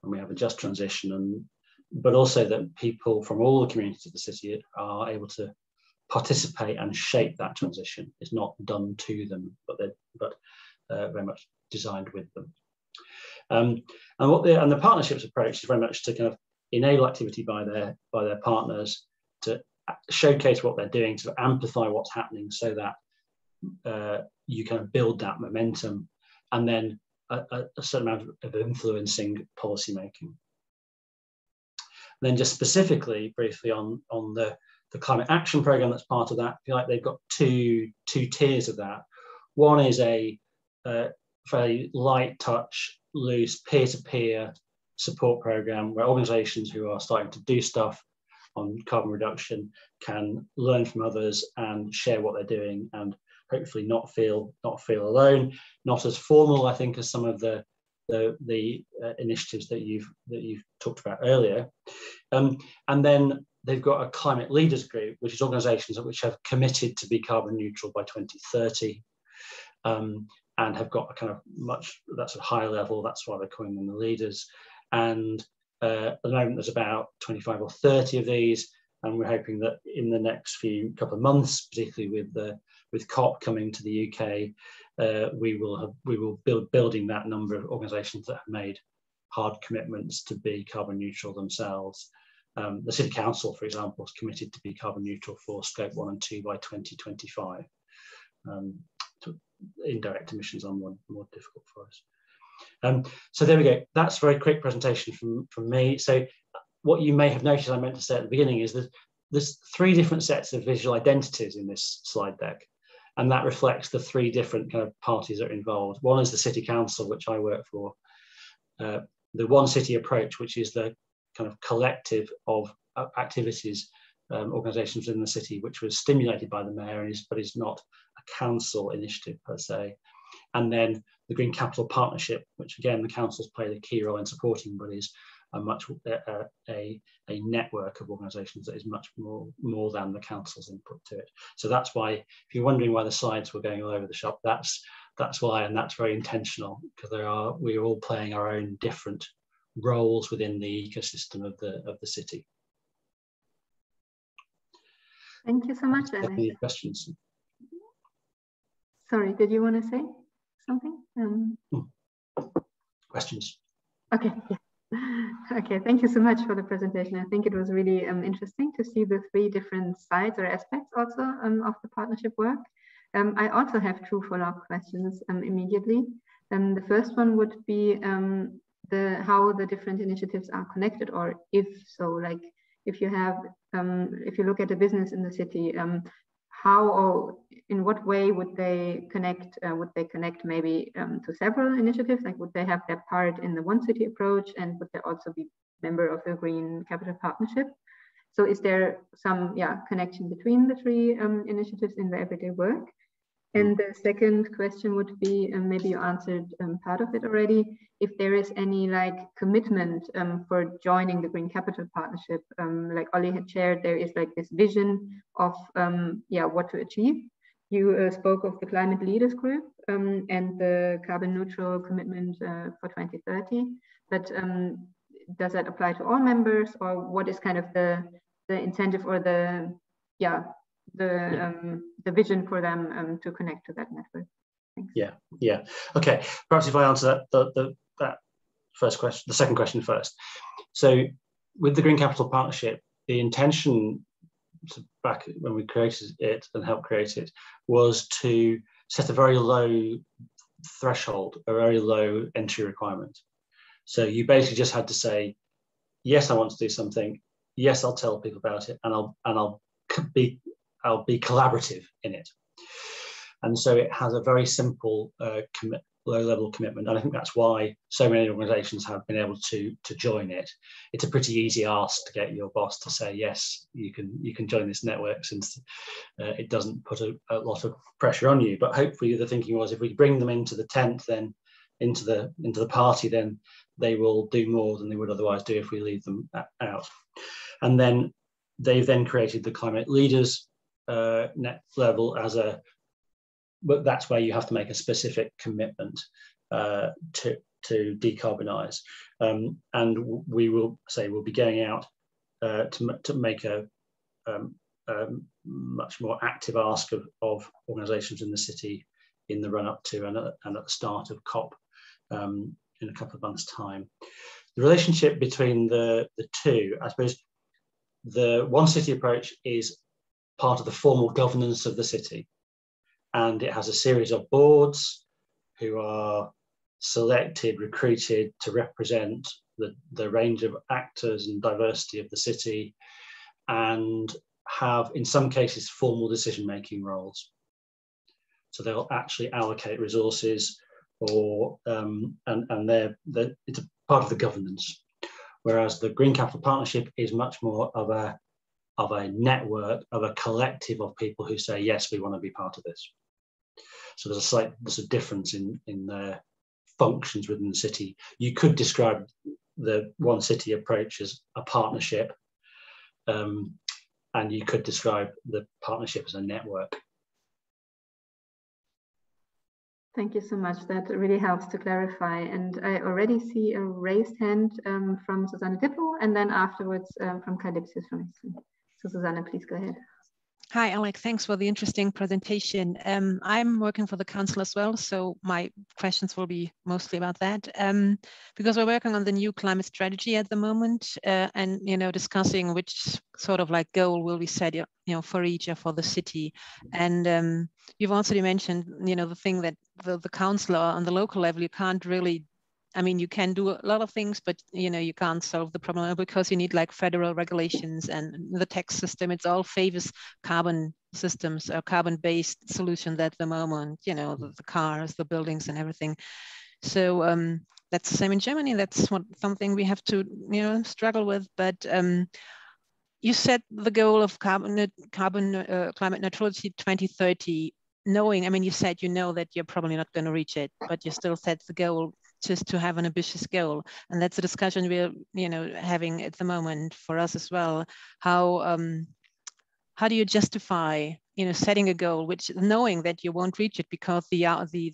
and we have a just transition, but also that people from all the communities of the city are able to participate and shape that transition. It's not done to them, but very much designed with them. And the partnerships approach is very much to kind of enable activity by their partners, to showcase what they're doing, to amplify what's happening, so that you kind of build that momentum, and then a certain amount of influencing policy making. Then just specifically, briefly on the climate action program that's part of that, I feel like they've got two tiers of that. One is a very light touch, loose, peer-to-peer support program where organizations who are starting to do stuff on carbon reduction can learn from others and share what they're doing, and hopefully not feel alone. Not as formal, I think, as some of the initiatives that you've talked about earlier. And then they've got a climate leaders group, which is organizations which have committed to be carbon neutral by 2030, and have got a kind of that's a high level. That's why they're calling them the leaders. And at the moment, there's about 25 or 30 of these, and we're hoping that in the next couple of months, particularly with COP coming to the UK, we will building that number of organisations that have made hard commitments to be carbon neutral themselves. The City Council, for example, is committed to be carbon neutral for Scope 1 and 2 by 2025. Indirect emissions are more difficult for us. So there we go. That's a very quick presentation from me. So what you may have noticed I meant to say at the beginning is that there's 3 different sets of visual identities in this slide deck, and that reflects the 3 different kind of parties that are involved. One is the City Council, which I work for, the One City approach, which is the kind of collective of activities, organisations in the city, which was stimulated by the mayor, but is not a council initiative per se. And then the Green Capital Partnership, which again the councils played a key role in supporting, but is a network of organisations that is much more than the council's input to it. So that's why, if you're wondering why the slides were going all over the shop, that's why, and that's very intentional, because we're all playing our own different roles within the ecosystem of the city. Thank you so much, Dennis. Any questions? Sorry, did you want to say something? Questions? Okay. Yeah. Okay, thank you so much for the presentation. I think it was really interesting to see the 3 different sides or aspects also of the partnership work. I also have 2 follow-up questions immediately. The first one would be how the different initiatives are connected, or if so, like if you look at a business in the city, how or in what way would they connect? Would they connect maybe to several initiatives? Like, would they have their part in the One City approach, and would there also be member of the Green Capital Partnership. So is there some connection between the three initiatives in the everyday work? And the second question would be, maybe you answered part of it already, if there is any like commitment for joining the Green Capital Partnership, like Ollie had shared, there is like this vision of what to achieve. You spoke of the Climate Leaders Group and the carbon neutral commitment for 2030, but does that apply to all members, or what is kind of the incentive or the vision for them to connect to that network? Thanks. Yeah. Okay. Perhaps if I answer that first question, the second question first. So, with the Green Capital Partnership, the intention back when we created it and helped create it was to set a very low threshold, a very low entry requirement. So you basically just had to say, yes, I want to do something. Yes, I'll tell people about it, and I'll be collaborative in it. And so it has a very simple low-level commitment, and I think that's why so many organisations have been able to join it. It's a pretty easy ask to get your boss to say yes, you can join this network, since it doesn't put a lot of pressure on you. But hopefully the thinking was, if we bring them into the tent, then into the party, then they will do more than they would otherwise do if we leave them out. And then they've then created the Climate Leaders net level but that's where you have to make a specific commitment to decarbonise. And we will say we'll be going out to make a much more active ask of organisations in the city in the run-up to and at the start of COP in a couple of months' time. The relationship between the two, I suppose, the One City approach is part of the formal governance of the city, and it has a series of boards who are selected, recruited to represent the range of actors and diversity of the city, and have, in some cases, formal decision-making roles. So they'll actually allocate resources, or and it's a part of the governance. Whereas the Green Capital Partnership is much more of a network, of a collective of people who say, yes, we want to be part of this. So there's a difference in their functions within the city. You could describe the One City approach as a partnership, and you could describe the partnership as a network. Thank you so much. That really helps to clarify. And I already see a raised hand from Susanne Dippel, and then afterwards from Calypsis from Essen. So Susanne, please go ahead. Hi, Alec. Thanks for the interesting presentation. I'm working for the council as well, so my questions will be mostly about that. Because we're working on the new climate strategy at the moment, and discussing which sort of like goal will we set, for each or for the city. And you've also mentioned, the thing that the councillor on the local level, you can't really. I mean, you can do a lot of things, but you can't solve the problem because you need like federal regulations and the tax system. It's all favors carbon systems or carbon-based solutions at the moment. The cars, the buildings, and everything. So that's the same in Germany. That's something we have to struggle with. But you set the goal of climate neutrality 2030. Knowing, you said that you're probably not going to reach it, but you still set the goal just to have an ambitious goal. And that's a discussion we're having at the moment for us as well. How do you justify setting a goal which, knowing that you won't reach it because the how do you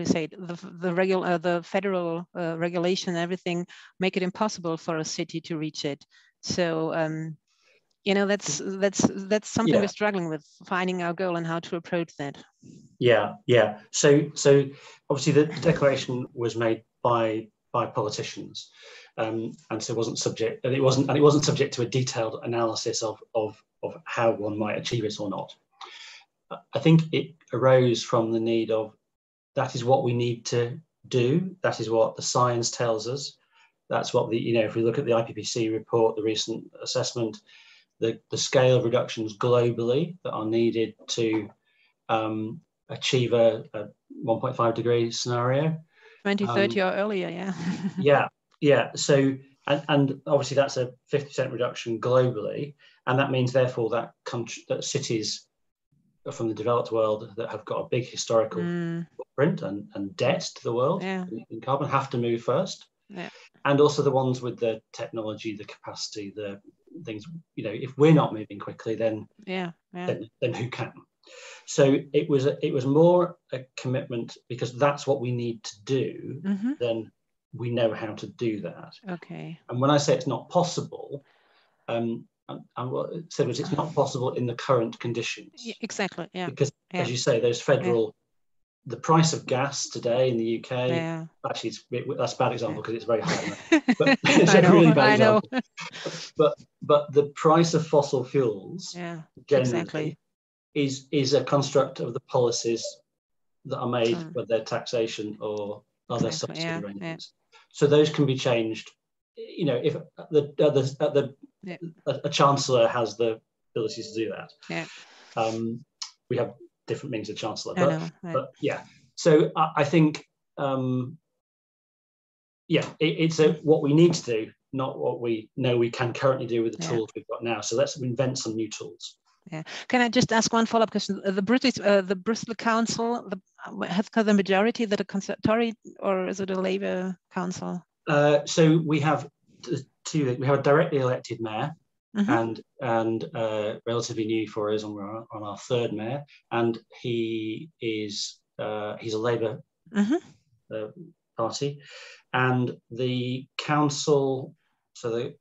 say it, the federal regulation and everything make it impossible for a city to reach it. So that's something we're struggling with, finding our goal and how to approach that. Yeah. So obviously the declaration was made by politicians, and so it wasn't subject to a detailed analysis of how one might achieve it or not. I think it arose from the need of, that is what we need to do. That is what the science tells us. That's what if we look at the IPCC report, the recent assessment, the scale of reductions globally that are needed to achieve a 1.5 degree scenario. 2030 or earlier, yeah. Yeah. So, and obviously that's a 50% reduction globally, and that means therefore that cities from the developed world that have got a big historical footprint and debt to the world in carbon have to move first. And also the ones with the technology, the capacity, the things, you know, if we're not moving quickly, then then who can? So it was more a commitment because that's what we need to do. Then we know how to do that. Okay. And when I say it's not possible, and what I said was it's not possible in the current conditions. Yeah, exactly. Yeah. Because as you say, there's federal. The price of gas today in the UK, actually, that's a bad example because it's very high. But it's a really bad example. But the price of fossil fuels generally is a construct of the policies that are made, whether they're taxation or other subsidy arrangements. So those can be changed. You know, if a chancellor has the ability to do that. We have different means of chancellor, but yeah. So I think it's what we need to do, not what we know we can currently do with the tools we've got now. So let's invent some new tools. Yeah. Can I just ask one follow-up question? The Bristol Council has got the majority that a conservatory, or is it a Labour council? So we have two. We have a directly elected mayor. And relatively new for us, and we're on our third mayor, and he's a Labour party, and the council. So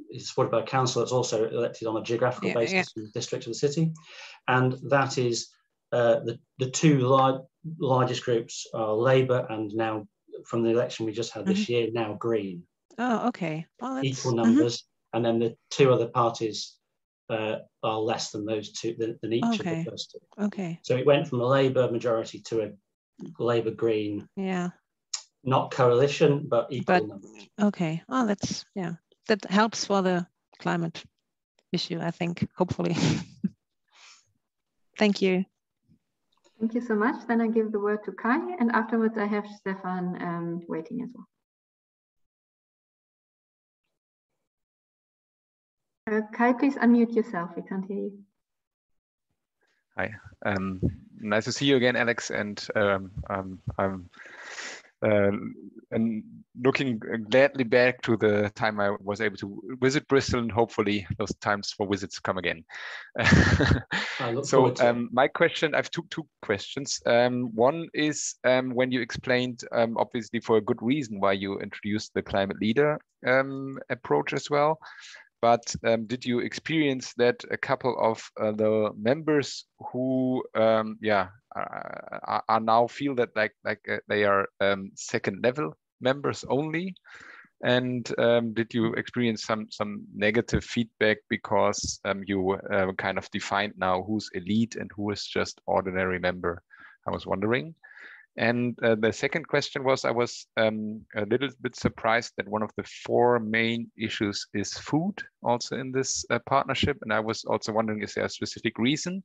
it's supported by a council that's also elected on a geographical basis in the district of the city, and that is the two largest groups are Labour and now from the election we just had this year now Green. Oh, okay. Well, that's equal numbers. And then the two other parties are less than those two, than each of the first two. Okay. So it went from a Labour majority to a Labour Green. Yeah. Not coalition, but equal numbers. Okay. Oh, that helps for the climate issue, I think, hopefully. Thank you. Thank you so much. Then I give the word to Kai, and afterwards I have Stefan waiting as well. Kai, please unmute yourself. We can't hear you. Hi. Nice to see you again, Alex. And I'm looking gladly back to the time I was able to visit Bristol, and hopefully those times for visits come again. So my question, I have two questions. One is when you explained, obviously for a good reason, why you introduced the climate leader approach as well. But did you experience that a couple of the members who, are now feel that like they are second level members only? And did you experience some negative feedback because you kind of defined now who's elite and who is just ordinary member? I was wondering. And the second question was, I was a little bit surprised that one of the four main issues is food also in this partnership. And I was also wondering, is there a specific reason?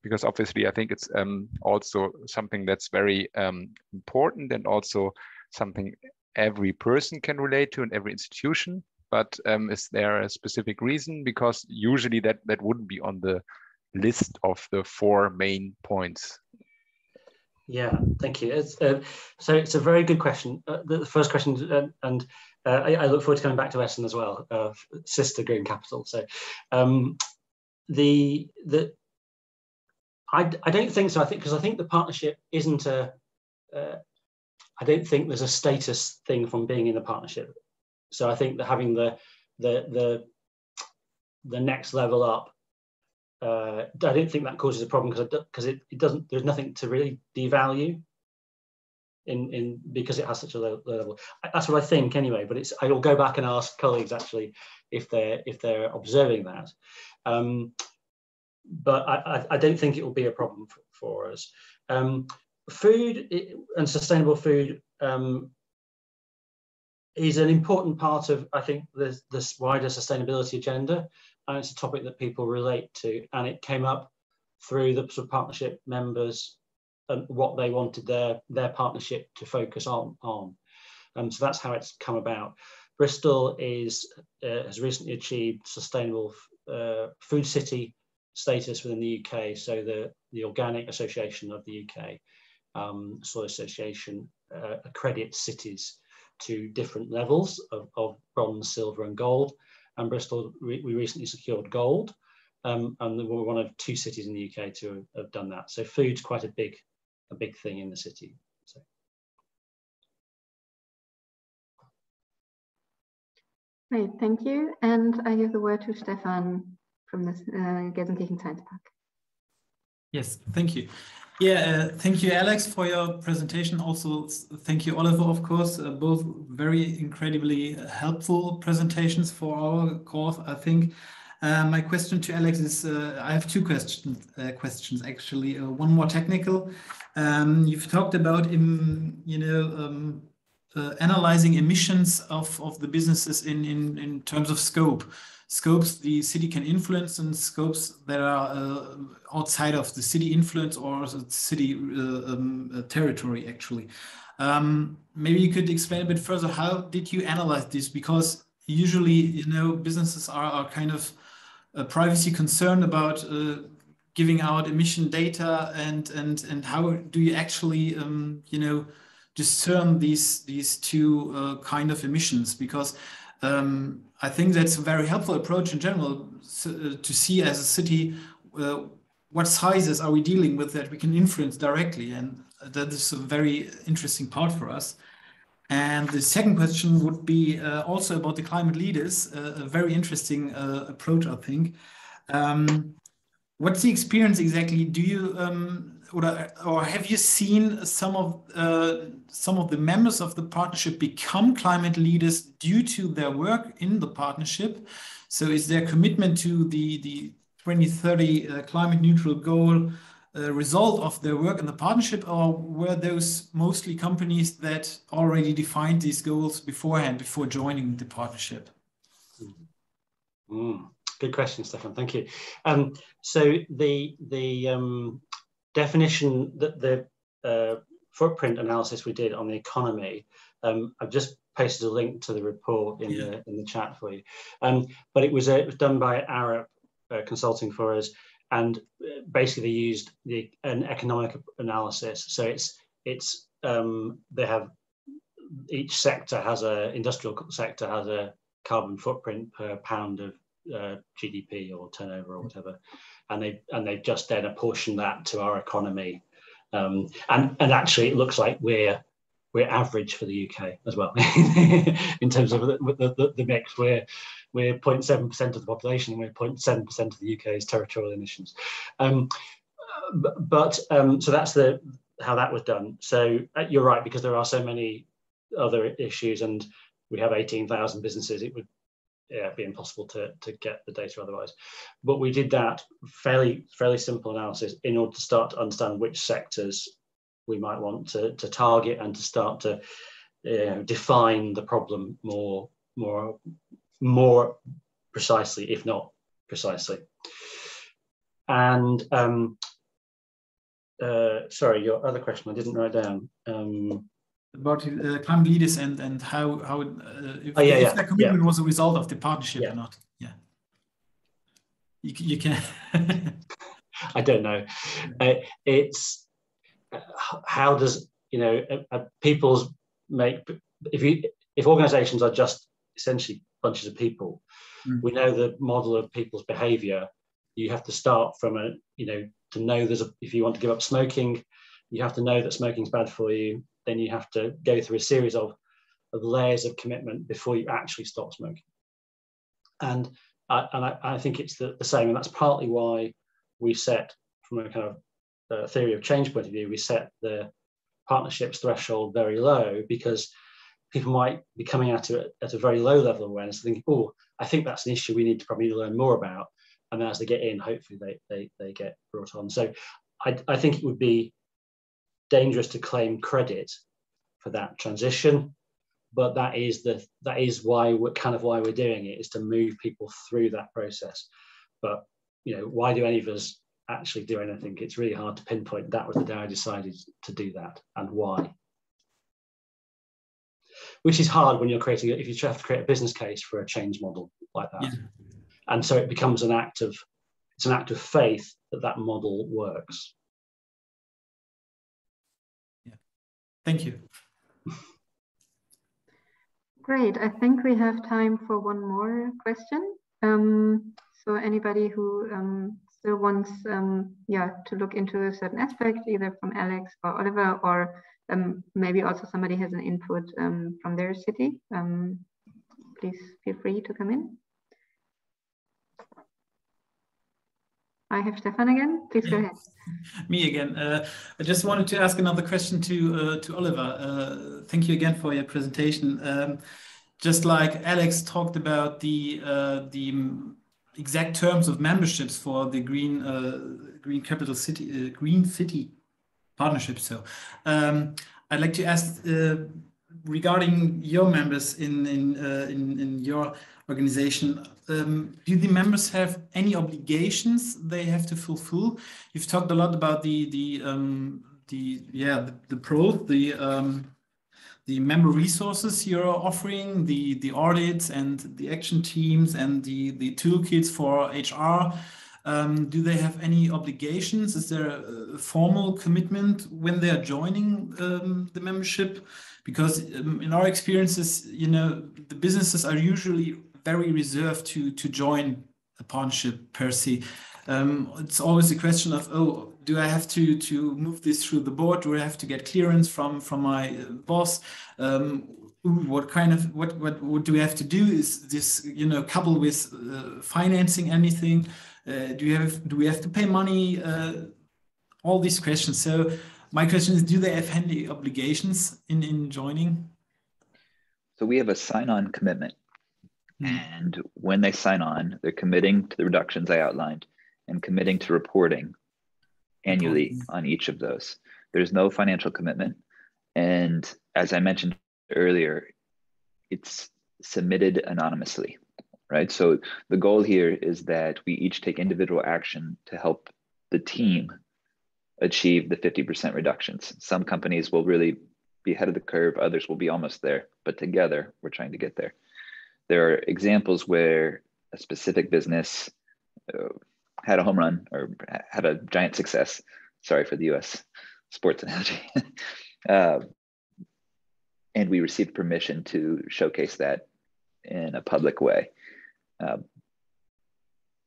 Because obviously I think it's also something that's very important and also something every person can relate to in every institution. But is there a specific reason? Because usually that wouldn't be on the list of the four main points. Yeah, thank you. So it's a very good question. The first question, and I look forward to coming back to Essen as well, sister green capital. So I don't think so. I think the partnership isn't a. I don't think there's a status thing from being in the partnership. So I think that having the next level up. I don't think that causes a problem because it doesn't. There's nothing to really devalue in because it has such a low level. That's what I think anyway. But I will go back and ask colleagues actually if they're observing that. But I don't think it will be a problem for us. Food and sustainable food is an important part of, I think, this wider sustainability agenda. And it's a topic that people relate to, and it came up through the sort of partnership members and what they wanted their partnership to focus on. So that's how it's come about. Bristol has recently achieved sustainable food city status within the UK. So the Organic Association of the UK, Soil Association, accredits cities to different levels of bronze, silver and gold. And Bristol, we recently secured gold. And we're one of 2 cities in the UK to have done that. So food's quite a big thing in the city. So. Great, thank you. And I give the word to Stefan from the Gelsenkirchen Science Park. Yes, thank you. Yeah, thank you, Alex, for your presentation. Also, thank you, Oliver, of course. Both very incredibly helpful presentations for our course, I think. My question to Alex is, I have 2 questions actually. One more technical. You've talked about, analyzing emissions of the businesses in terms of scopes the city can influence, and scopes that are outside of the city influence or the city territory, actually. Maybe you could explain a bit further, how did you analyze this? Because usually, businesses are kind of privacy concerned about giving out emission data, and how do you actually, discern these 2 kind of emissions? Because I think that's a very helpful approach in general, to see as a city what sizes are we dealing with that we can influence directly, and that is a very interesting part for us. And the second question would be also about the climate leaders, a very interesting approach, I think. What's the experience exactly? Do you or have you seen some of the members of the partnership become climate leaders due to their work in the partnership? So is their commitment to the 2030 climate neutral goal a result of their work in the partnership, or were those mostly companies that already defined these goals beforehand, before joining the partnership? Good question, Stefan. Thank you. So the definition, that the footprint analysis we did on the economy, I've just pasted a link to the report in the chat for you. But it was done by Arup consulting for us, and basically used an economic analysis. So it's they have, each sector has industrial sector has a carbon footprint per pound of GDP or turnover or whatever, and they've just then apportioned that to our economy, and actually it looks like we're average for the UK as well in terms of the mix. We're 0.7% of the population, and we're 0.7% of the UK's territorial emissions. So that's how that was done. So you're right, because there are so many other issues, and we have 18,000 businesses. It would be impossible to get the data otherwise. But we did that fairly simple analysis in order to start to understand which sectors we might want to target, and to start to define the problem more precisely, if not precisely. And sorry, your other question I didn't write down. About climate leaders and how if their commitment was a result of the partnership or not. Yeah, you can. I don't know. It's how does people's make, if organizations are just essentially bunches of people, we know the model of people's behavior. You have to start from to know if you want to give up smoking, you have to know that smoking is bad for you. Then you have to go through a series of layers of commitment before you actually stop smoking. And I think it's the same, and that's partly why we set, from a kind of theory of change point of view, we set the partnerships threshold very low, because people might be coming at it at a very low level of awareness, thinking, oh, I think that's an issue we need to probably learn more about. And then as they get in, hopefully they get brought on. So I think it would be dangerous to claim credit for that transition, but that is why we're doing it, is to move people through that process. But why do any of us actually do anything? It's really hard to pinpoint. That was the day I decided to do that, and why. which is hard when you're creating it, if you have to create a business case for a change model like that. Yeah. And so it becomes an act of faith that model works. Yeah. Thank you. Great. I think we have time for one more question. So anybody who still wants to look into a certain aspect, either from Alex or Oliver, or maybe also somebody has an input from their city, please feel free to come in. I have Stefan again. Please go ahead. Me again. I just wanted to ask another question to Oliver. Thank you again for your presentation. Just like Alex talked about the exact terms of memberships for the Green Capital City Green City Partnership. So I'd like to ask regarding your members in your organization. Do the members have any obligations they have to fulfill? You've talked a lot about the pros, the member resources you're offering, the audits and the action teams and the toolkits for HR. Do they have any obligations? Is there a formal commitment when they are joining the membership? Because in our experiences, you know, the businesses are usually very reserved to join a partnership per se. It's always a question of, oh, do I have to move this through the board? Do I have to get clearance from my boss? What do we have to do? Is this, you know, coupled with financing anything? Do we have to pay money? All these questions. So my question is, do they have any obligations in joining? So we have a sign-on commitment. And when they sign on, they're committing to the reductions I outlined and committing to reporting annually on each of those. There's no financial commitment. And as I mentioned earlier, it's submitted anonymously, right? So the goal here is that we each take individual action to help the team achieve the 50% reductions. Some companies will really be ahead of the curve, others will be almost there, but together we're trying to get there. There are examples where a specific business had a home run or had a giant success. Sorry for the US sports analogy. And we received permission to showcase that in a public way.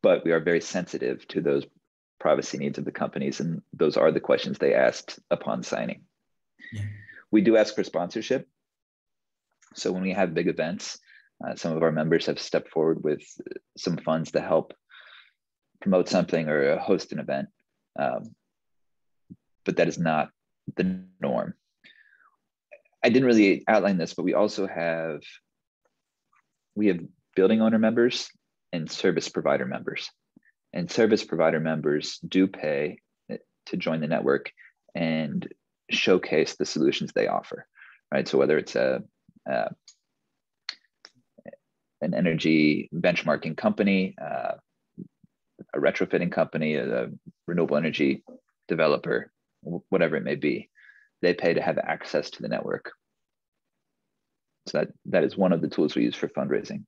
But we are very sensitive to those privacy needs of the companies, and those are the questions they asked upon signing. Yeah. We do ask for sponsorship. So when we have big events, some of our members have stepped forward with some funds to help promote something or host an event. But that is not the norm. I didn't really outline this, but we also have building owner members and service provider members. And service provider members do pay to join the network and showcase the solutions they offer, right? So whether it's an energy benchmarking company, a retrofitting company, a renewable energy developer, whatever it may be, they pay to have access to the network. So that is one of the tools we use for fundraising.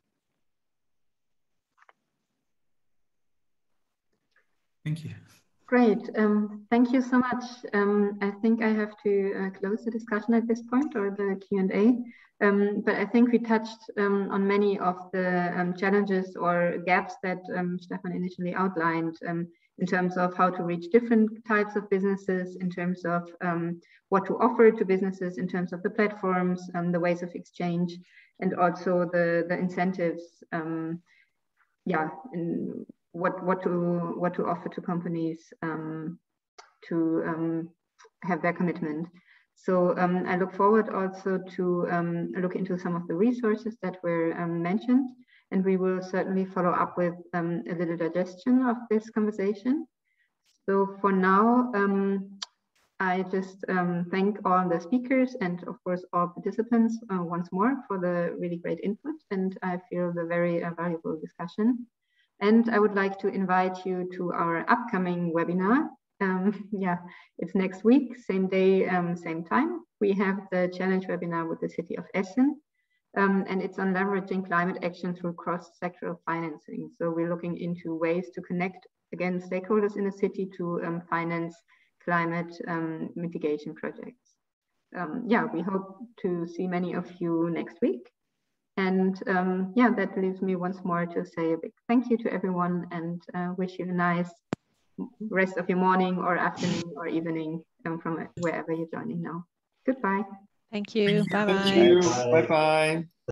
Thank you. Great. Thank you so much. I think I have to close the discussion at this point, or the Q&A. But I think we touched on many of the challenges or gaps that Stefan initially outlined in terms of how to reach different types of businesses, in terms of what to offer to businesses, in terms of the platforms, the ways of exchange, and also the incentives. What to offer to companies to have their commitment. So I look forward also to look into some of the resources that were mentioned, and we will certainly follow up with a little digestion of this conversation. So for now, I just thank all the speakers and of course all participants once more for the really great input, and I feel the very valuable discussion. And I would like to invite you to our upcoming webinar. It's next week, same day, same time. We have the challenge webinar with the city of Essen and it's on leveraging climate action through cross-sectoral financing. So we're looking into ways to connect, again, stakeholders in the city to finance climate mitigation projects. Yeah, we hope to see many of you next week. And yeah, that leaves me once more to say a big thank you to everyone, and wish you a nice rest of your morning or afternoon or evening from wherever you're joining now. Goodbye. Thank you. Bye-bye. Thank you. Bye-bye.